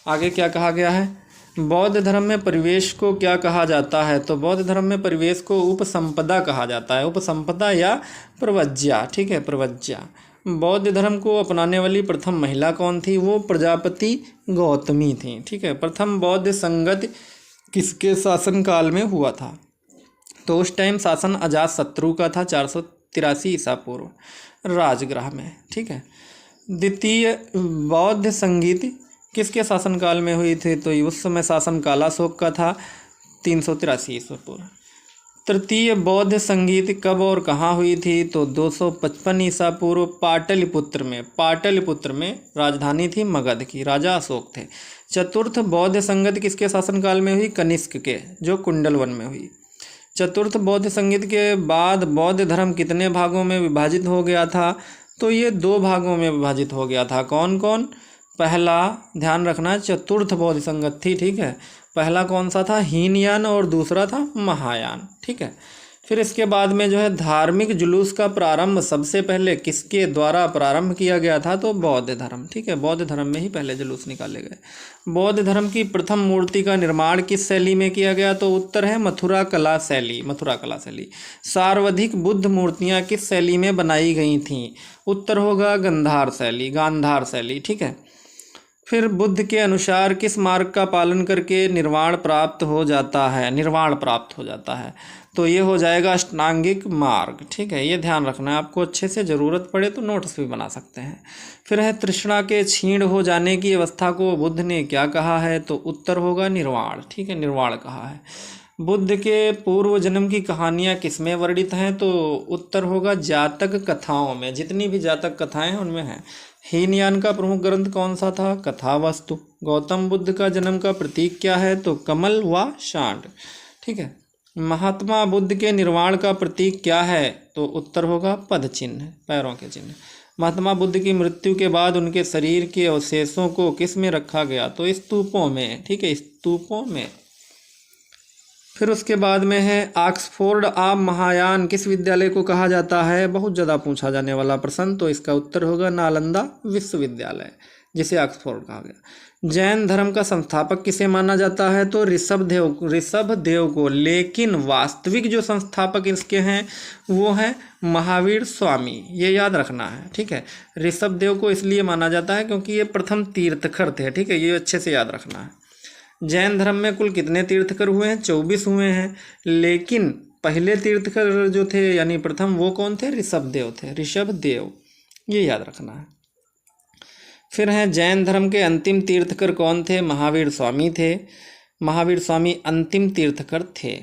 आगे क्या कहा गया है। बौद्ध धर्म में परिवेश को क्या कहा जाता है? तो बौद्ध धर्म में परिवेश को उपसंपदा कहा जाता है, उपसंपदा या प्रवज्या, ठीक है, प्रवज्या। बौद्ध धर्म को अपनाने वाली प्रथम महिला कौन थी? वो प्रजापति गौतमी थी, ठीक है। प्रथम बौद्ध संगत किसके शासनकाल में हुआ था? तो उस टाइम शासन अजातशत्रु का था, 483 ईसा पूर्व, राजगृह में, ठीक है। द्वितीय बौद्ध संगीत किसके शासनकाल में हुई थी? तो उस समय शासन कालाशोक का था, 383 ईसा पूर्व। तृतीय बौद्ध संगीत कब और कहाँ हुई थी? तो 255 ईसा पूर्व पाटलिपुत्र में राजधानी थी मगध की, राजा अशोक थे। चतुर्थ बौद्ध संगत किसके शासनकाल में हुई? कनिष्क के, जो कुंडलवन में हुई। चतुर्थ बौद्ध संगीत के बाद बौद्ध धर्म कितने भागों में विभाजित हो गया था? तो ये 2 भागों में विभाजित हो गया था। कौन कौन? पहला ध्यान रखना, चतुर्थ बौद्ध संगत थी, ठीक है। पहला कौन सा था? हीनयान और दूसरा था महायान, ठीक है। फिर इसके बाद में जो है धार्मिक जुलूस का प्रारंभ सबसे पहले किसके द्वारा प्रारंभ किया गया था, तो बौद्ध धर्म। ठीक है, बौद्ध धर्म में ही पहले जुलूस निकाले गए। बौद्ध धर्म की प्रथम मूर्ति का निर्माण किस शैली में किया गया, तो उत्तर है मथुरा कला शैली, मथुरा कला शैली। सर्वाधिक बुद्ध मूर्तियां किस शैली में बनाई गई थीं, उत्तर होगा गांधार शैली, गांधार शैली। ठीक है, फिर बुद्ध के अनुसार किस मार्ग का पालन करके निर्वाण प्राप्त हो जाता है, निर्वाण प्राप्त हो जाता है, तो ये हो जाएगा अष्टांगिक मार्ग। ठीक है, ये ध्यान रखना है आपको अच्छे से, ज़रूरत पड़े तो नोट्स भी बना सकते हैं। फिर है तृष्णा के क्षीण हो जाने की अवस्था को बुद्ध ने क्या कहा है, तो उत्तर होगा निर्वाण। ठीक है, निर्वाण कहा है। बुद्ध के पूर्व जन्म की कहानियाँ किसमें वर्णित हैं, तो उत्तर होगा जातक कथाओं में, जितनी भी जातक कथाएं हैं उनमें हैं। हीनयान का प्रमुख ग्रंथ कौन सा था, कथावस्तु। गौतम बुद्ध का जन्म का प्रतीक क्या है, तो कमल व सांड। ठीक है, महात्मा बुद्ध के निर्वाण का प्रतीक क्या है, तो उत्तर होगा पद चिन्ह, पैरों के चिन्ह। महात्मा बुद्ध की मृत्यु के बाद उनके शरीर के अवशेषों को किस में रखा गया, तो स्तूपों में। ठीक है, स्तूपों में। फिर उसके बाद में है ऑक्सफोर्ड ऑफ महायान किस विद्यालय को कहा जाता है, बहुत ज़्यादा पूछा जाने वाला प्रश्न, तो इसका उत्तर होगा नालंदा विश्वविद्यालय, जिसे ऑक्सफोर्ड कहा गया। जैन धर्म का संस्थापक किसे माना जाता है, तो ऋषभदेव को, लेकिन वास्तविक जो संस्थापक इसके हैं वो हैं महावीर स्वामी, ये याद रखना है। ठीक है, ऋषभदेव को इसलिए माना जाता है क्योंकि ये प्रथम तीर्थकर थे। ठीक है, ये अच्छे से याद रखना है। जैन धर्म में कुल कितने तीर्थकर हुए हैं, 24 हुए हैं, लेकिन पहले तीर्थकर जो थे यानी प्रथम वो कौन थे, ऋषभदेव थे, ऋषभदेव, ये याद रखना है। फिर हैं जैन धर्म के अंतिम तीर्थकर कौन थे, महावीर स्वामी थे। महावीर स्वामी अंतिम तीर्थकर थे।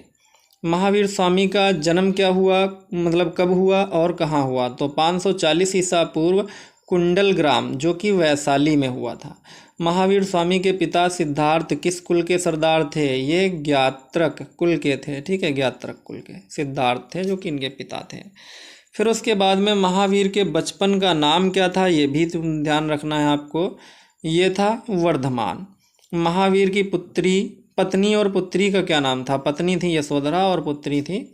महावीर स्वामी का जन्म क्या हुआ, मतलब कब हुआ और कहाँ हुआ, तो 540 ईसा पूर्व कुंडल ग्राम, जो कि वैशाली में हुआ था। महावीर स्वामी के पिता सिद्धार्थ किस कुल के सरदार थे, ये ज्ञात्रक कुल के थे। ठीक है, ज्ञात्रक कुल के सिद्धार्थ थे जो कि इनके पिता थे। फिर उसके बाद में महावीर के बचपन का नाम क्या था, ये भी ध्यान रखना है आपको, ये था वर्धमान। महावीर की पत्नी और पुत्री का क्या नाम था, पत्नी थी यशोधरा और पुत्री थी।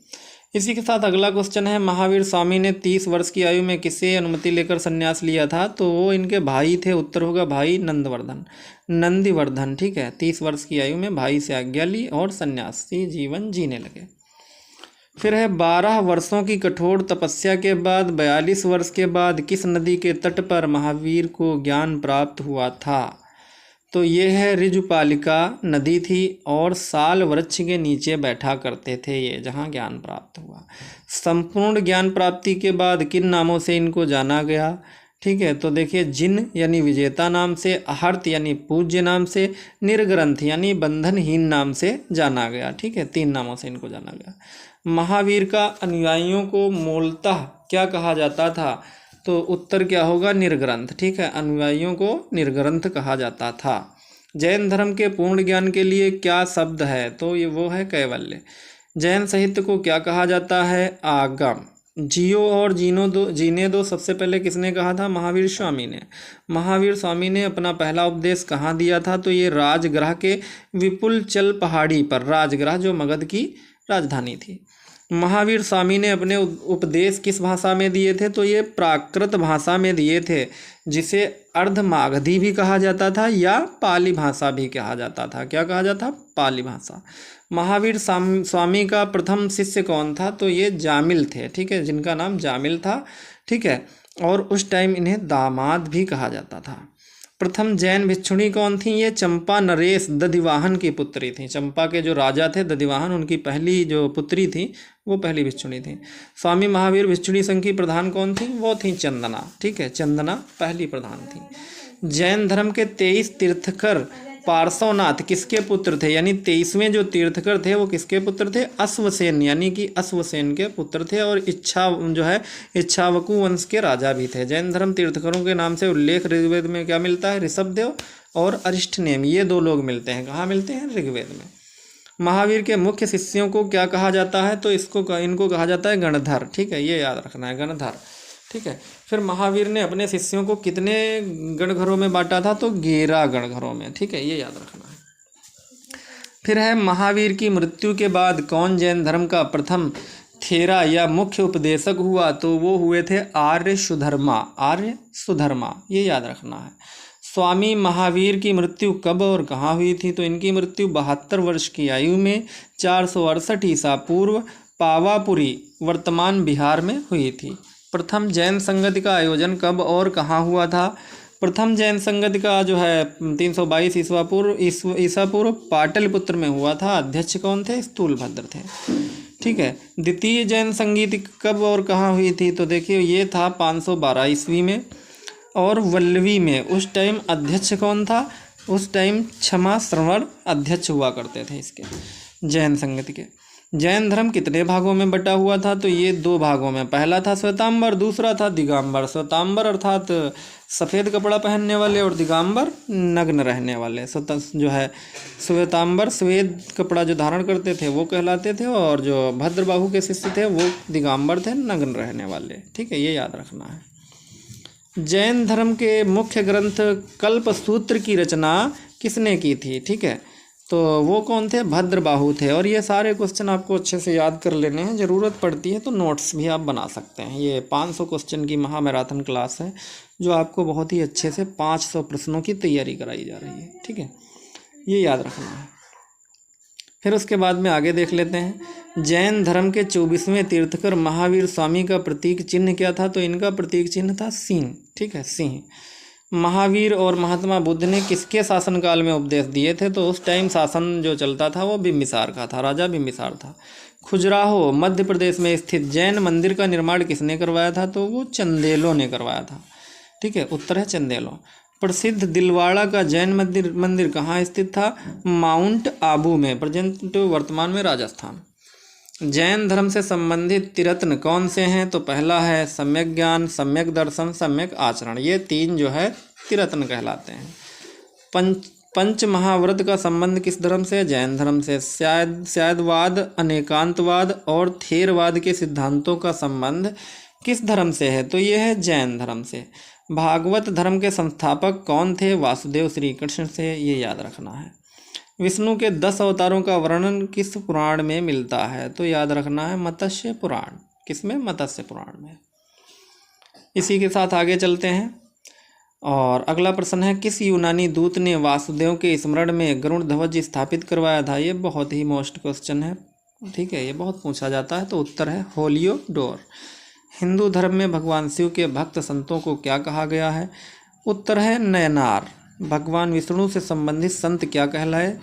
इसी के साथ अगला क्वेश्चन है, महावीर स्वामी ने 30 वर्ष की आयु में किसे अनुमति लेकर संन्यास लिया था, तो वो इनके भाई थे, उत्तर होगा भाई नंदीवर्धन। ठीक है, 30 वर्ष की आयु में भाई से आज्ञा ली और सन्यासी जीवन जीने लगे। फिर है 12 वर्षों की कठोर तपस्या के बाद 42 वर्ष के बाद किस नदी के तट पर महावीर को ज्ञान प्राप्त हुआ था, तो ये है ऋजुपालिका नदी थी और साल वृक्ष के नीचे बैठा करते थे ये, जहाँ ज्ञान प्राप्त हुआ। संपूर्ण ज्ञान प्राप्ति के बाद किन नामों से इनको जाना गया, ठीक है, तो देखिए जिन यानी विजेता नाम से, अहर्त यानी पूज्य नाम से, निर्ग्रंथ यानी बंधनहीन नाम से जाना गया। ठीक है, 3 नामों से इनको जाना गया। महावीर का अनुयायियों को मूलतः क्या कहा जाता था, तो उत्तर क्या होगा, निर्ग्रंथ। ठीक है, अनुयायियों को निर्ग्रंथ कहा जाता था। जैन धर्म के पूर्ण ज्ञान के लिए क्या शब्द है, तो ये वो है कैवल्य। जैन साहित्य को क्या कहा जाता है, आगम। जियो और जीने दो सबसे पहले किसने कहा था, महावीर स्वामी ने। महावीर स्वामी ने अपना पहला उपदेश कहाँ दिया था, तो ये राजगृह के विपुल चल पहाड़ी पर, राजगृह जो मगध की राजधानी थी। महावीर स्वामी ने अपने उपदेश किस भाषा में दिए थे, तो ये प्राकृत भाषा में दिए थे, जिसे अर्धमागधी भी कहा जाता था या पाली भाषा भी कहा जाता था। क्या कहा जाता, पाली भाषा। महावीर स्वामी का प्रथम शिष्य कौन था, तो ये जामिल थे। ठीक है, जिनका नाम जामिल था। ठीक है, और उस टाइम इन्हें दामाद भी कहा जाता था। प्रथम जैन भिक्षुणी कौन थी, ये चंपा नरेश दधिवाहन की पुत्री थी। चंपा के जो राजा थे दधिवाहन, उनकी पहली जो पुत्री थी वो पहली भिक्षुणी थी। स्वामी महावीर भिक्षुणी संघ की प्रधान कौन थी, वो थी चंदना। ठीक है, चंदना पहली प्रधान थी। जैन धर्म के 23 तीर्थकर पार्श्वनाथ किसके पुत्र थे, यानी 23वें जो तीर्थकर थे वो किसके पुत्र थे, अश्वसेन, यानी कि अश्वसेन के पुत्र थे और इच्छावकु वंश के राजा भी थे। जैन धर्म तीर्थकरों के नाम से उल्लेख ऋग्वेद में क्या मिलता है, ऋषभदेव और अरिष्टनेम, ये 2 लोग मिलते हैं। कहाँ मिलते हैं, ऋग्वेद में। महावीर के मुख्य शिष्यों को क्या कहा जाता है, तो इनको कहा जाता है गणधर। ठीक है, ये याद रखना है, गणधर। ठीक है, फिर महावीर ने अपने शिष्यों को कितने गणघरों में बांटा था, तो 11 गणघरों में। ठीक है, ये याद रखना है। फिर है महावीर की मृत्यु के बाद कौन जैन धर्म का प्रथम थेरा या मुख्य उपदेशक हुआ तो वो हुए थे आर्य सुधर्मा। आर्य सुधर्मा, ये याद रखना है। स्वामी महावीर की मृत्यु कब और कहाँ हुई थी? तो इनकी मृत्यु 72 वर्ष की आयु में 468 ईसा पूर्व पावापुरी वर्तमान बिहार में हुई थी। प्रथम जैन संगति का आयोजन कब और कहाँ हुआ था? प्रथम जैन संगति का जो है 322 ईसा पूर्व पाटलिपुत्र में हुआ था। अध्यक्ष कौन थे? स्थूलभद्र थे। ठीक है। द्वितीय जैन संगीत कब और कहाँ हुई थी? तो देखिए ये था 512 ईस्वी में और वल्लवी में। उस टाइम अध्यक्ष कौन था? उस टाइम क्षमा श्रवण अध्यक्ष हुआ करते थे इसके जैन संगति के। जैन धर्म कितने भागों में बटा हुआ था? तो ये 2 भागों में। पहला था श्वेतांबर, दूसरा था दिगंबर। श्वेतांबर अर्थात सफ़ेद कपड़ा पहनने वाले और दिगंबर नग्न रहने वाले। जो है श्वेतांबर श्वेत कपड़ा जो धारण करते थे वो कहलाते थे और जो भद्रबाहु के शिष्य थे वो दिगंबर थे, नग्न रहने वाले। ठीक है, ये याद रखना है। जैन धर्म के मुख्य ग्रंथ कल्पसूत्र की रचना किसने की थी? ठीक है, तो वो कौन थे? भद्रबाहु थे। और ये सारे क्वेश्चन आपको अच्छे से याद कर लेने हैं। ज़रूरत पड़ती है तो नोट्स भी आप बना सकते हैं। ये 500 क्वेश्चन की महामैराथन क्लास है जो आपको बहुत ही अच्छे से 500 प्रश्नों की तैयारी कराई जा रही है। ठीक है, ये याद रखना है। फिर उसके बाद में आगे देख लेते हैं। जैन धर्म के 24वें तीर्थकर महावीर स्वामी का प्रतीक चिन्ह क्या था? तो इनका प्रतीक चिन्ह था सिंह। ठीक है, सिंह। महावीर और महात्मा बुद्ध ने किसके शासनकाल में उपदेश दिए थे? तो उस टाइम शासन जो चलता था वो बिम्बिसार का था, राजा बिम्बिसार था। खजुराहो मध्य प्रदेश में स्थित जैन मंदिर का निर्माण किसने करवाया था? तो वो चंदेलों ने करवाया था। ठीक है, उत्तर है चंदेलों। प्रसिद्ध दिलवाड़ा का जैन मंदिर कहाँ स्थित था? माउंट आबू में, प्रेजेंट वर्तमान में राजस्थान। जैन धर्म से संबंधित त्रिरत्न कौन से हैं? तो पहला है सम्यक ज्ञान, सम्यक दर्शन, सम्यक आचरण। ये 3 जो है त्रिरत्न कहलाते हैं। पंच महाव्रत का संबंध किस धर्म से? जैन धर्म से। शायदवाद, अनेकांतवाद और थेरवाद के सिद्धांतों का संबंध किस धर्म से है? तो ये है जैन धर्म से। भागवत धर्म के संस्थापक कौन थे? वासुदेव श्री कृष्ण से, ये याद रखना है। विष्णु के 10 अवतारों का वर्णन किस पुराण में मिलता है? तो याद रखना है मत्स्य पुराण। किसमें? मत्स्य पुराण में। इसी के साथ आगे चलते हैं और अगला प्रश्न है, किस यूनानी दूत ने वासुदेव के स्मरण में गरुड़ ध्वज स्थापित करवाया था? ये बहुत ही मोस्ट क्वेश्चन है। ठीक है, ये बहुत पूछा जाता है। तो उत्तर है होलियोडोर। हिंदू धर्म में भगवान शिव के भक्त संतों को क्या कहा गया है? उत्तर है नयनार। भगवान विष्णु से संबंधित संत क्या कहलाए?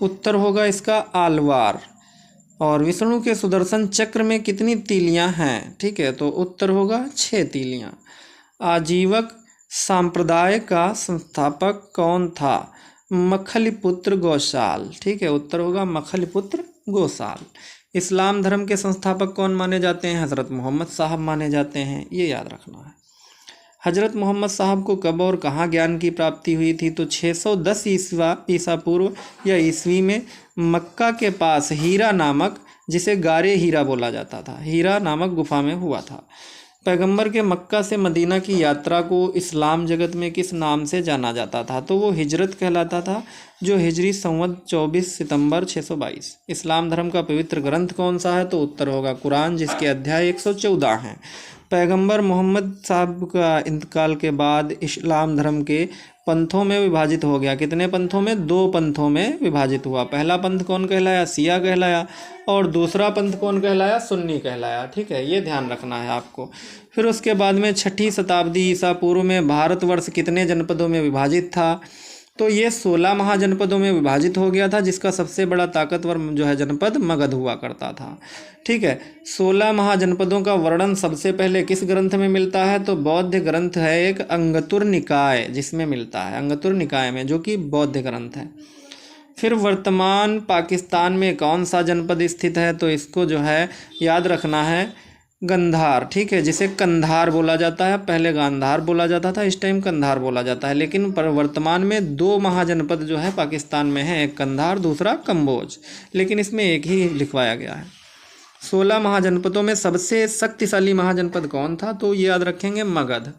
उत्तर होगा इसका आलवार। और विष्णु के सुदर्शन चक्र में कितनी तीलियां हैं? ठीक है, तो उत्तर होगा 6 तीलियां। आजीवक संप्रदाय का संस्थापक कौन था? मखलिपुत्र गोसाल। ठीक है, उत्तर होगा मखलिपुत्र गोसाल। इस्लाम धर्म के संस्थापक कौन माने जाते हैं? हज़रत मोहम्मद साहब माने जाते हैं, ये याद रखना है। हज़रत मोहम्मद साहब को कब और कहाँ ज्ञान की प्राप्ति हुई थी? तो 610 ईसा पूर्व या ईस्वी में मक्का के पास हीरा नामक, जिसे गारे हीरा बोला जाता था, हीरा नामक गुफा में हुआ था। पैगंबर के मक्का से मदीना की यात्रा को इस्लाम जगत में किस नाम से जाना जाता था? तो वो हिजरत कहलाता था, जो हिजरी संवत 24 सितंबर 622। इस्लाम धर्म का पवित्र ग्रंथ कौन सा है? तो उत्तर होगा कुरान, जिसके अध्याय 114 हैं। पैगंबर मोहम्मद साहब का इंतकाल के बाद इस्लाम धर्म के पंथों में विभाजित हो गया। कितने पंथों में? 2 पंथों में विभाजित हुआ। पहला पंथ कौन कहलाया? शिया कहलाया। और दूसरा पंथ कौन कहलाया? सुन्नी कहलाया। ठीक है, ये ध्यान रखना है आपको। फिर उसके बाद में 6ठी शताब्दी ईसा पूर्व में भारतवर्ष कितने जनपदों में विभाजित था? तो ये 16 महाजनपदों में विभाजित हो गया था, जिसका सबसे बड़ा ताकतवर जो है जनपद मगध हुआ करता था। ठीक है, 16 महाजनपदों का वर्णन सबसे पहले किस ग्रंथ में मिलता है? तो बौद्ध ग्रंथ है एक अंगुत्तर निकाय, जिसमें मिलता है अंगुत्तर निकाय में, जो कि बौद्ध ग्रंथ है। फिर वर्तमान पाकिस्तान में कौन सा जनपद स्थित है? तो इसको जो है याद रखना है गंधार। ठीक है, जिसे कंधार बोला जाता है। पहले गांधार बोला जाता था, इस टाइम कंधार बोला जाता है। लेकिन पर वर्तमान में 2 महाजनपद जो है पाकिस्तान में है, एक कंधार, दूसरा कम्बोज। लेकिन इसमें एक ही लिखवाया गया है। 16 महाजनपदों में सबसे शक्तिशाली महाजनपद कौन था? तो ये याद रखेंगे मगध।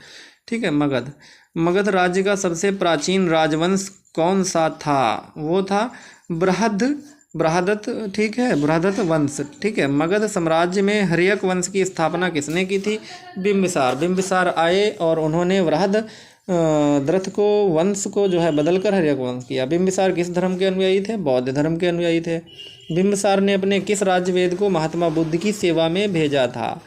ठीक है, मगध। मगध राज्य का सबसे प्राचीन राजवंश कौन सा था? वो था बृहदत्त, ठीक है, बृहदत्त वंश, ठीक है। मगध साम्राज्य में हर्यक वंश की स्थापना किसने की थी? बिंबिसार। बिंबिसार आए और उन्होंने द्रथ को वंश को जो है बदलकर हर्यक वंश किया। बिंबिसार किस धर्म के अनुयायी थे? बौद्ध धर्म के अनुयायी थे। बिंबिसार ने अपने किस राज्यवेद को महात्मा बुद्ध की सेवा में भेजा था?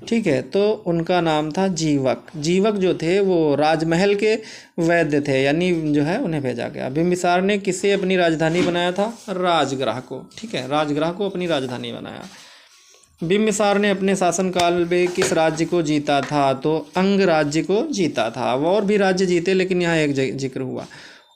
ठीक है, तो उनका नाम था जीवक। जीवक जो थे वो राजमहल के वैद्य थे, यानी जो है उन्हें भेजा गया। बिंबिसार ने किसे अपनी राजधानी बनाया था? राजगृह को, ठीक है, राजगृह को अपनी राजधानी बनाया। बिंबिसार ने अपने शासनकाल में किस राज्य को जीता था? तो अंग राज्य को जीता था। वो और भी राज्य जीते, लेकिन यहाँ एक जिक्र हुआ।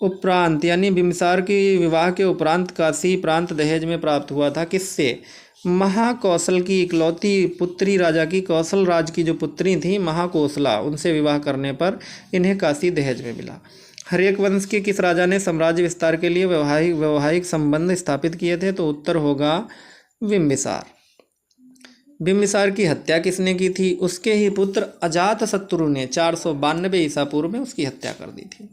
उपरांत, यानी बिंबिसार की विवाह के उपरांत काशी प्रांत दहेज में प्राप्त हुआ था। किससे? महाकौशल की इकलौती पुत्री राजा की, कौशल राज की जो पुत्री थी महाकोशला, उनसे विवाह करने पर इन्हें काशी दहेज में मिला। हर्यक वंश के किस राजा ने साम्राज्य विस्तार के लिए वैवाहिक संबंध स्थापित किए थे? तो उत्तर होगा बिंबिसार। बिंबिसार की हत्या किसने की थी? उसके ही पुत्र अजातशत्रु ने 492 ईसा पूर्व में उसकी हत्या कर दी थी।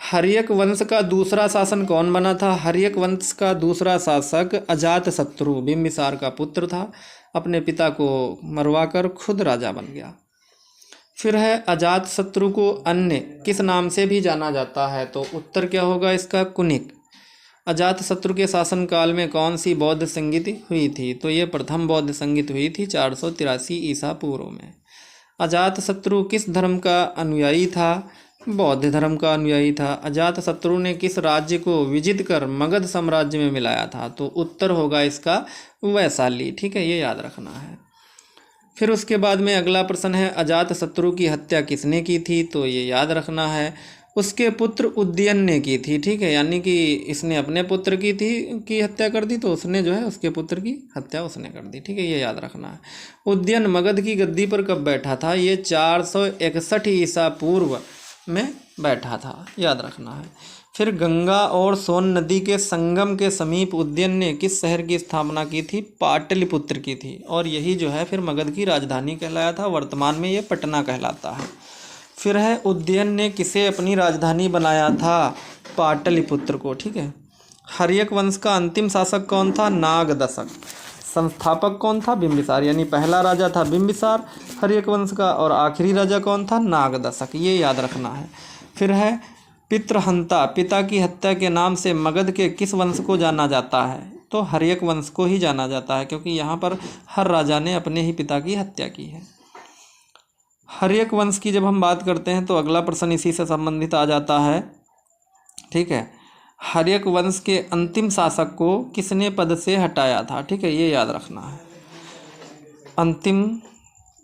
हर्यक वंश का दूसरा शासन कौन बना था? हर्यक वंश का दूसरा शासक अजातशत्रु बिंबिसार का पुत्र था। अपने पिता को मरवाकर खुद राजा बन गया। फिर है अजातशत्रु को अन्य किस नाम से भी जाना जाता है? तो उत्तर क्या होगा इसका? कुनिक। अजातशत्रु के शासनकाल में कौन सी बौद्ध संगीति हुई थी? तो ये प्रथम बौद्ध संगीत हुई थी 483 ईसा पूर्व में। अजातशत्रु किस धर्म का अनुयायी था? बौद्ध धर्म का अनुयायी था। अजातशत्रु ने किस राज्य को विजित कर मगध साम्राज्य में मिलाया था? तो उत्तर होगा इसका वैशाली, ठीक है, ये याद रखना है। फिर उसके बाद में अगला प्रश्न है, अजातशत्रु की हत्या किसने की थी? तो ये याद रखना है, उसके पुत्र उदयन ने की थी, ठीक है, यानी कि इसने अपने पुत्र की हत्या कर दी, तो उसने जो है उसके पुत्र की हत्या उसने कर दी, ठीक है, ये याद रखना है। उदयन मगध की गद्दी पर कब बैठा था? ये 461 ईसा पूर्व में बैठा था, याद रखना है। फिर गंगा और सोन नदी के संगम के समीप उदयन ने किस शहर की स्थापना की थी? पाटलिपुत्र की थी, और यही जो है फिर मगध की राजधानी कहलाया था। वर्तमान में ये पटना कहलाता है। फिर है उदयन ने किसे अपनी राजधानी बनाया था? पाटलिपुत्र को, ठीक है। हर्यक वंश का अंतिम शासक कौन था? नागदशक। संस्थापक कौन था? बिंबिसार, यानी पहला राजा था बिंबिसार हर्यक वंश का, और आखिरी राजा कौन था? नागदशक, ये याद रखना है। फिर है पितृहंता, पिता की हत्या के नाम से मगध के किस वंश को जाना जाता है? तो हर्यक वंश को ही जाना जाता है, क्योंकि यहाँ पर हर राजा ने अपने ही पिता की हत्या की है। हर्यक वंश की जब हम बात करते हैं तो अगला प्रश्न इसी से संबंधित आ जाता है, ठीक है। हर्यक वंश के अंतिम शासक को किसने पद से हटाया था? ठीक है, ये याद रखना है। अंतिम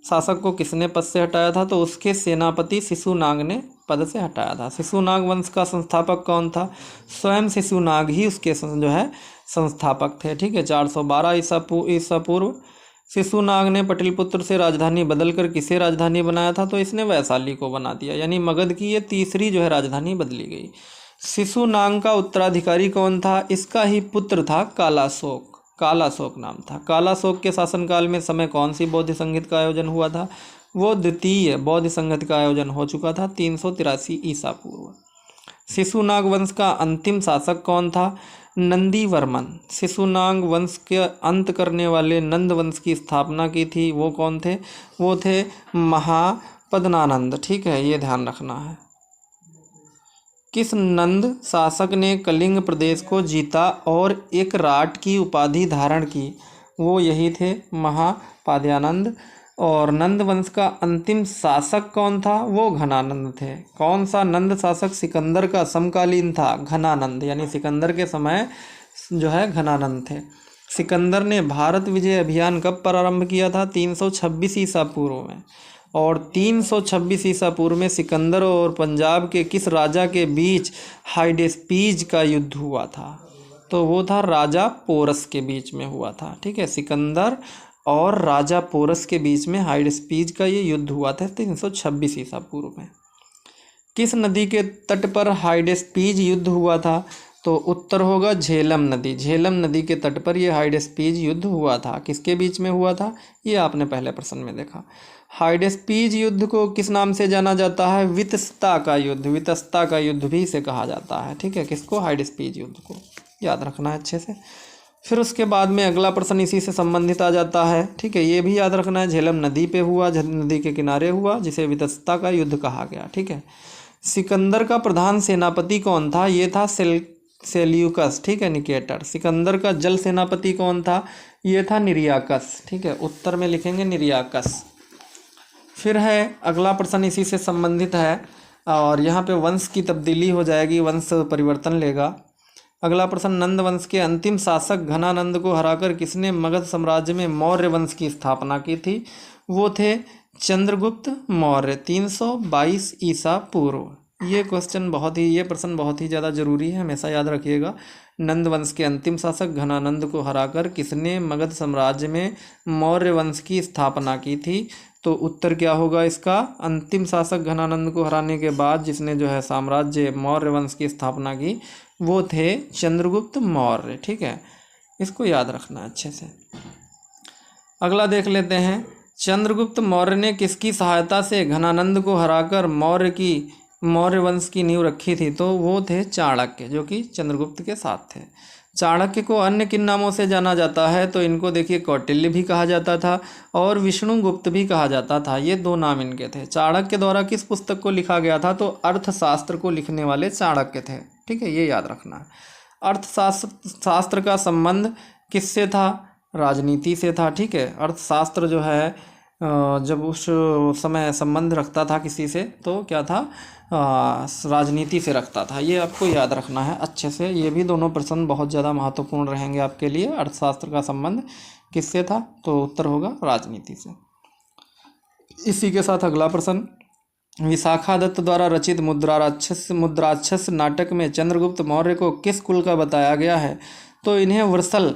शासक को किसने पद से हटाया था? तो उसके सेनापति शिशुनाग ने पद से हटाया था। शिशुनाग वंश का संस्थापक कौन था? स्वयं शिशुनाग ही उसके जो है संस्थापक थे, ठीक है। 412 ईसा पूर्व शिशुनाग ने पटलिपुत्र से राजधानी बदलकर किसे राजधानी बनाया था? तो इसने वैशाली को बना दिया, यानी मगध की ये तीसरी जो है राजधानी बदली गई। शिशुनाग का उत्तराधिकारी कौन था? इसका ही पुत्र था कालाशोक, कालाशोक नाम था। कालाशोक के शासनकाल में समय कौन सी बौद्ध संगीत का आयोजन हुआ था? वो द्वितीय बौद्ध संगीत का आयोजन हो चुका था 383 ईसा पूर्व। शिशुनाग वंश का अंतिम शासक कौन था? नंदीवर्मन। शिशुनाग वंश के अंत करने वाले नंद वंश की स्थापना की थी, वो कौन थे? वो थे महापद्मानंद, ठीक है, ये ध्यान रखना है। किस नंद शासक ने कलिंग प्रदेश को जीता और एक राट की उपाधि धारण की? वो यही थे महापाद्यानंद। और नंद वंश का अंतिम शासक कौन था? वो घनानंद थे। कौन सा नंद शासक सिकंदर का समकालीन था? घनानंद, यानी सिकंदर के समय जो है घनानंद थे। सिकंदर ने भारत विजय अभियान कब प्रारंभ किया था? 326 ईसा पूर्व में। और 326 ईसा पूर्व में सिकंदर और पंजाब के किस राजा के बीच हाइडेस्पीज का युद्ध हुआ था? तो वो था राजा पोरस के बीच में हुआ था, ठीक है। सिकंदर और राजा पोरस के बीच में हाइडेस्पीज का ये युद्ध हुआ था 326 ईसा पूर्व में। किस नदी के तट पर हाइडेस्पीज युद्ध हुआ था? तो उत्तर होगा झेलम नदी। झेलम नदी के तट पर यह हाइडेस्पीज युद्ध हुआ था। किसके बीच में हुआ था? ये आपने पहले प्रश्न में देखा। हाइडेस्पीज युद्ध को किस नाम से जाना जाता है? वितस्ता का युद्ध, वितस्ता का युद्ध भी इसे कहा जाता है, ठीक है। किसको? हाइडेस्पीज युद्ध को, याद रखना है अच्छे से। फिर उसके बाद में अगला प्रश्न इसी से संबंधित आ जाता है, ठीक है। ये भी याद रखना है, झेलम नदी पे हुआ, नदी के किनारे हुआ, जिसे वितस्ता का युद्ध कहा गया, ठीक है। सिकंदर का प्रधान सेनापति कौन था? ये था सेल्यूकस, ठीक है, निकेटर। सिकंदर का जल सेनापति कौन था? ये था निर्याकस, ठीक है। उत्तर में लिखेंगे निर्याकस। फिर है अगला प्रश्न इसी से संबंधित है और यहाँ पे वंश की तब्दीली हो जाएगी, वंश परिवर्तन लेगा। अगला प्रश्न, नंद वंश के अंतिम शासक घनानंद को हराकर किसने मगध साम्राज्य में मौर्य वंश की स्थापना की थी? वो थे चंद्रगुप्त मौर्य, 322 ईसा पूर्व। ये प्रश्न बहुत ही ज़्यादा जरूरी है, हमेशा याद रखिएगा। नंद वंश के अंतिम शासक घनानंद को हराकर किसने मगध साम्राज्य में मौर्य वंश की स्थापना की थी? तो उत्तर क्या होगा इसका? अंतिम शासक घनानंद को हराने के बाद जिसने जो है साम्राज्य मौर्य वंश की स्थापना की वो थे चंद्रगुप्त मौर्य, ठीक है। इसको याद रखना अच्छे से। अगला देख लेते हैं, चंद्रगुप्त मौर्य ने किसकी सहायता से घनानंद को हराकर मौर्य वंश की नींव रखी थी? तो वो थे चाणक्य, जो कि चंद्रगुप्त के साथ थे। चाणक्य को अन्य किन नामों से जाना जाता है? तो इनको देखिए कौटिल्य भी कहा जाता था और विष्णुगुप्त भी कहा जाता था, ये दो नाम इनके थे। चाणक्य द्वारा किस पुस्तक को लिखा गया था? तो अर्थशास्त्र को लिखने वाले चाणक्य थे, ठीक है, ये याद रखना है। अर्थशास्त्र का संबंध किससे था? राजनीति से था, ठीक है। अर्थशास्त्र जो है जब उस समय संबंध रखता था किसी से तो क्या था? राजनीति से रखता था, ये आपको याद रखना है अच्छे से। ये भी दोनों प्रश्न बहुत ज़्यादा महत्वपूर्ण रहेंगे आपके लिए। अर्थशास्त्र का संबंध किससे था? तो उत्तर होगा राजनीति से। इसी के साथ अगला प्रश्न, विशाखा दत्त द्वारा रचित मुद्राक्षस नाटक में चंद्रगुप्त मौर्य को किस कुल का बताया गया है? तो इन्हें वृषल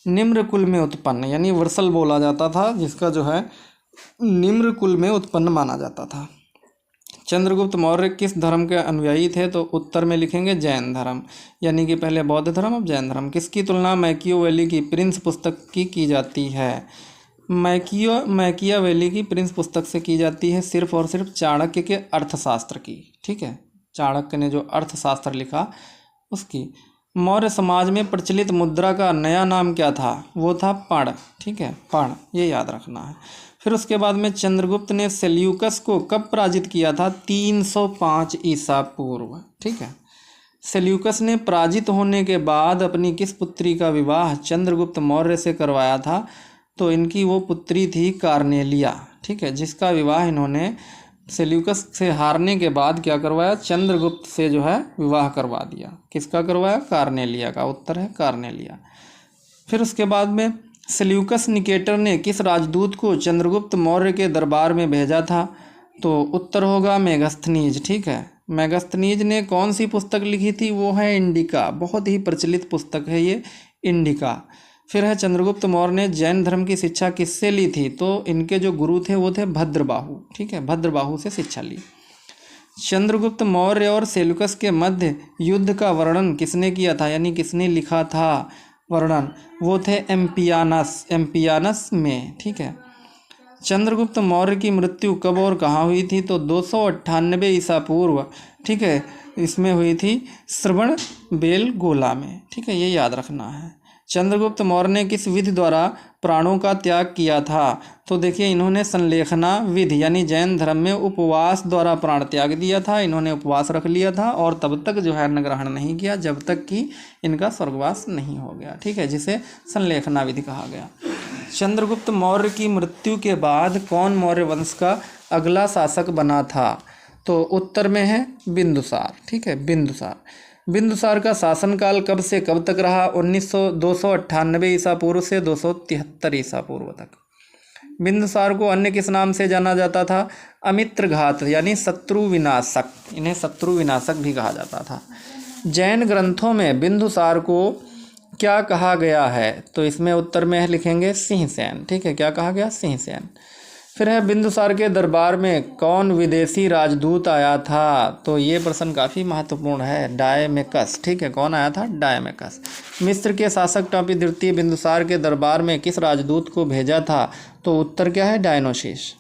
निम्र कुल में उत्पन्न, यानी वृषल बोला जाता था, जिसका जो है निम्र कुल में उत्पन्न माना जाता था। चंद्रगुप्त मौर्य किस धर्म के अनुयायी थे? तो उत्तर में लिखेंगे जैन धर्म, यानी कि पहले बौद्ध धर्म अब जैन धर्म। किसकी तुलना मैकियावेली की प्रिंस पुस्तक की जाती है? मैकियावेली की प्रिंस पुस्तक से की जाती है सिर्फ और सिर्फ चाणक्य के अर्थशास्त्र की, ठीक है। चाणक्य ने जो अर्थशास्त्र लिखा उसकी। मौर्य समाज में प्रचलित मुद्रा का नया नाम क्या था? वो था पण, ठीक है, पण, ये याद रखना है। फिर उसके बाद में चंद्रगुप्त ने सेल्यूकस को कब पराजित किया था? 305 ईसा पूर्व, ठीक है। सेल्यूकस ने पराजित होने के बाद अपनी किस पुत्री का विवाह चंद्रगुप्त मौर्य से करवाया था? तो इनकी वो पुत्री थी कार्नेलिया, ठीक है, जिसका विवाह इन्होंने सेल्यूकस से हारने के बाद क्या करवाया? चंद्रगुप्त से जो है विवाह करवा दिया। किसका करवाया? कार्नेलिया का। उत्तर है कार्नेलिया। फिर उसके बाद में सेल्यूकस निकेटर ने किस राजदूत को चंद्रगुप्त मौर्य के दरबार में भेजा था? तो उत्तर होगा मेगस्थनीज, ठीक है। मेगस्थनीज ने कौन सी पुस्तक लिखी थी? वो है इंडिका, बहुत ही प्रचलित पुस्तक है ये इंडिका। फिर है चंद्रगुप्त मौर्य ने जैन धर्म की शिक्षा किससे ली थी? तो इनके जो गुरु थे वो थे भद्रबाहु, ठीक है, भद्रबाहु से शिक्षा ली। चंद्रगुप्त मौर्य और सेल्यूकस के मध्य युद्ध का वर्णन किसने किया था, यानी किसने लिखा था वर्णन? वो थे एम्पियानस में, ठीक है। चंद्रगुप्त मौर्य की मृत्यु कब और कहाँ हुई थी? तो 298 ईसा पूर्व, ठीक है, इसमें हुई थी श्रवण बेलगोला में, ठीक है, ये याद रखना है। चंद्रगुप्त मौर्य ने किस विधि द्वारा प्राणों का त्याग किया था? तो देखिए इन्होंने संलेखना विधि यानी जैन धर्म में उपवास द्वारा प्राण त्याग दिया था। इन्होंने उपवास रख लिया था और तब तक जो है अन्न ग्रहण नहीं किया जब तक कि इनका स्वर्गवास नहीं हो गया, ठीक है, जिसे संलेखना विधि कहा गया। चंद्रगुप्त मौर्य की मृत्यु के बाद कौन मौर्य वंश का अगला शासक बना था? तो उत्तर में है बिंदुसार, ठीक है, बिंदुसार। बिंदुसार का शासनकाल कब से कब तक रहा? 298 ईसा पूर्व से 273 ईसा पूर्व तक। बिंदुसार को अन्य किस नाम से जाना जाता था? अमित्रघात यानी शत्रु विनाशक, इन्हें शत्रु विनाशक भी कहा जाता था। जैन ग्रंथों में बिंदुसार को क्या कहा गया है? तो इसमें उत्तर में लिखेंगे सिंहसेन, ठीक है, क्या कहा गया? सिंहसेन। फिर है बिंदुसार के दरबार में कौन विदेशी राजदूत आया था? तो ये प्रश्न काफ़ी महत्वपूर्ण है, डायमेकस, ठीक है, कौन आया था? डायमेकस। मिस्र के शासक टापी द्वितीय बिंदुसार के दरबार में किस राजदूत को भेजा था? तो उत्तर क्या है? डायनोसिस।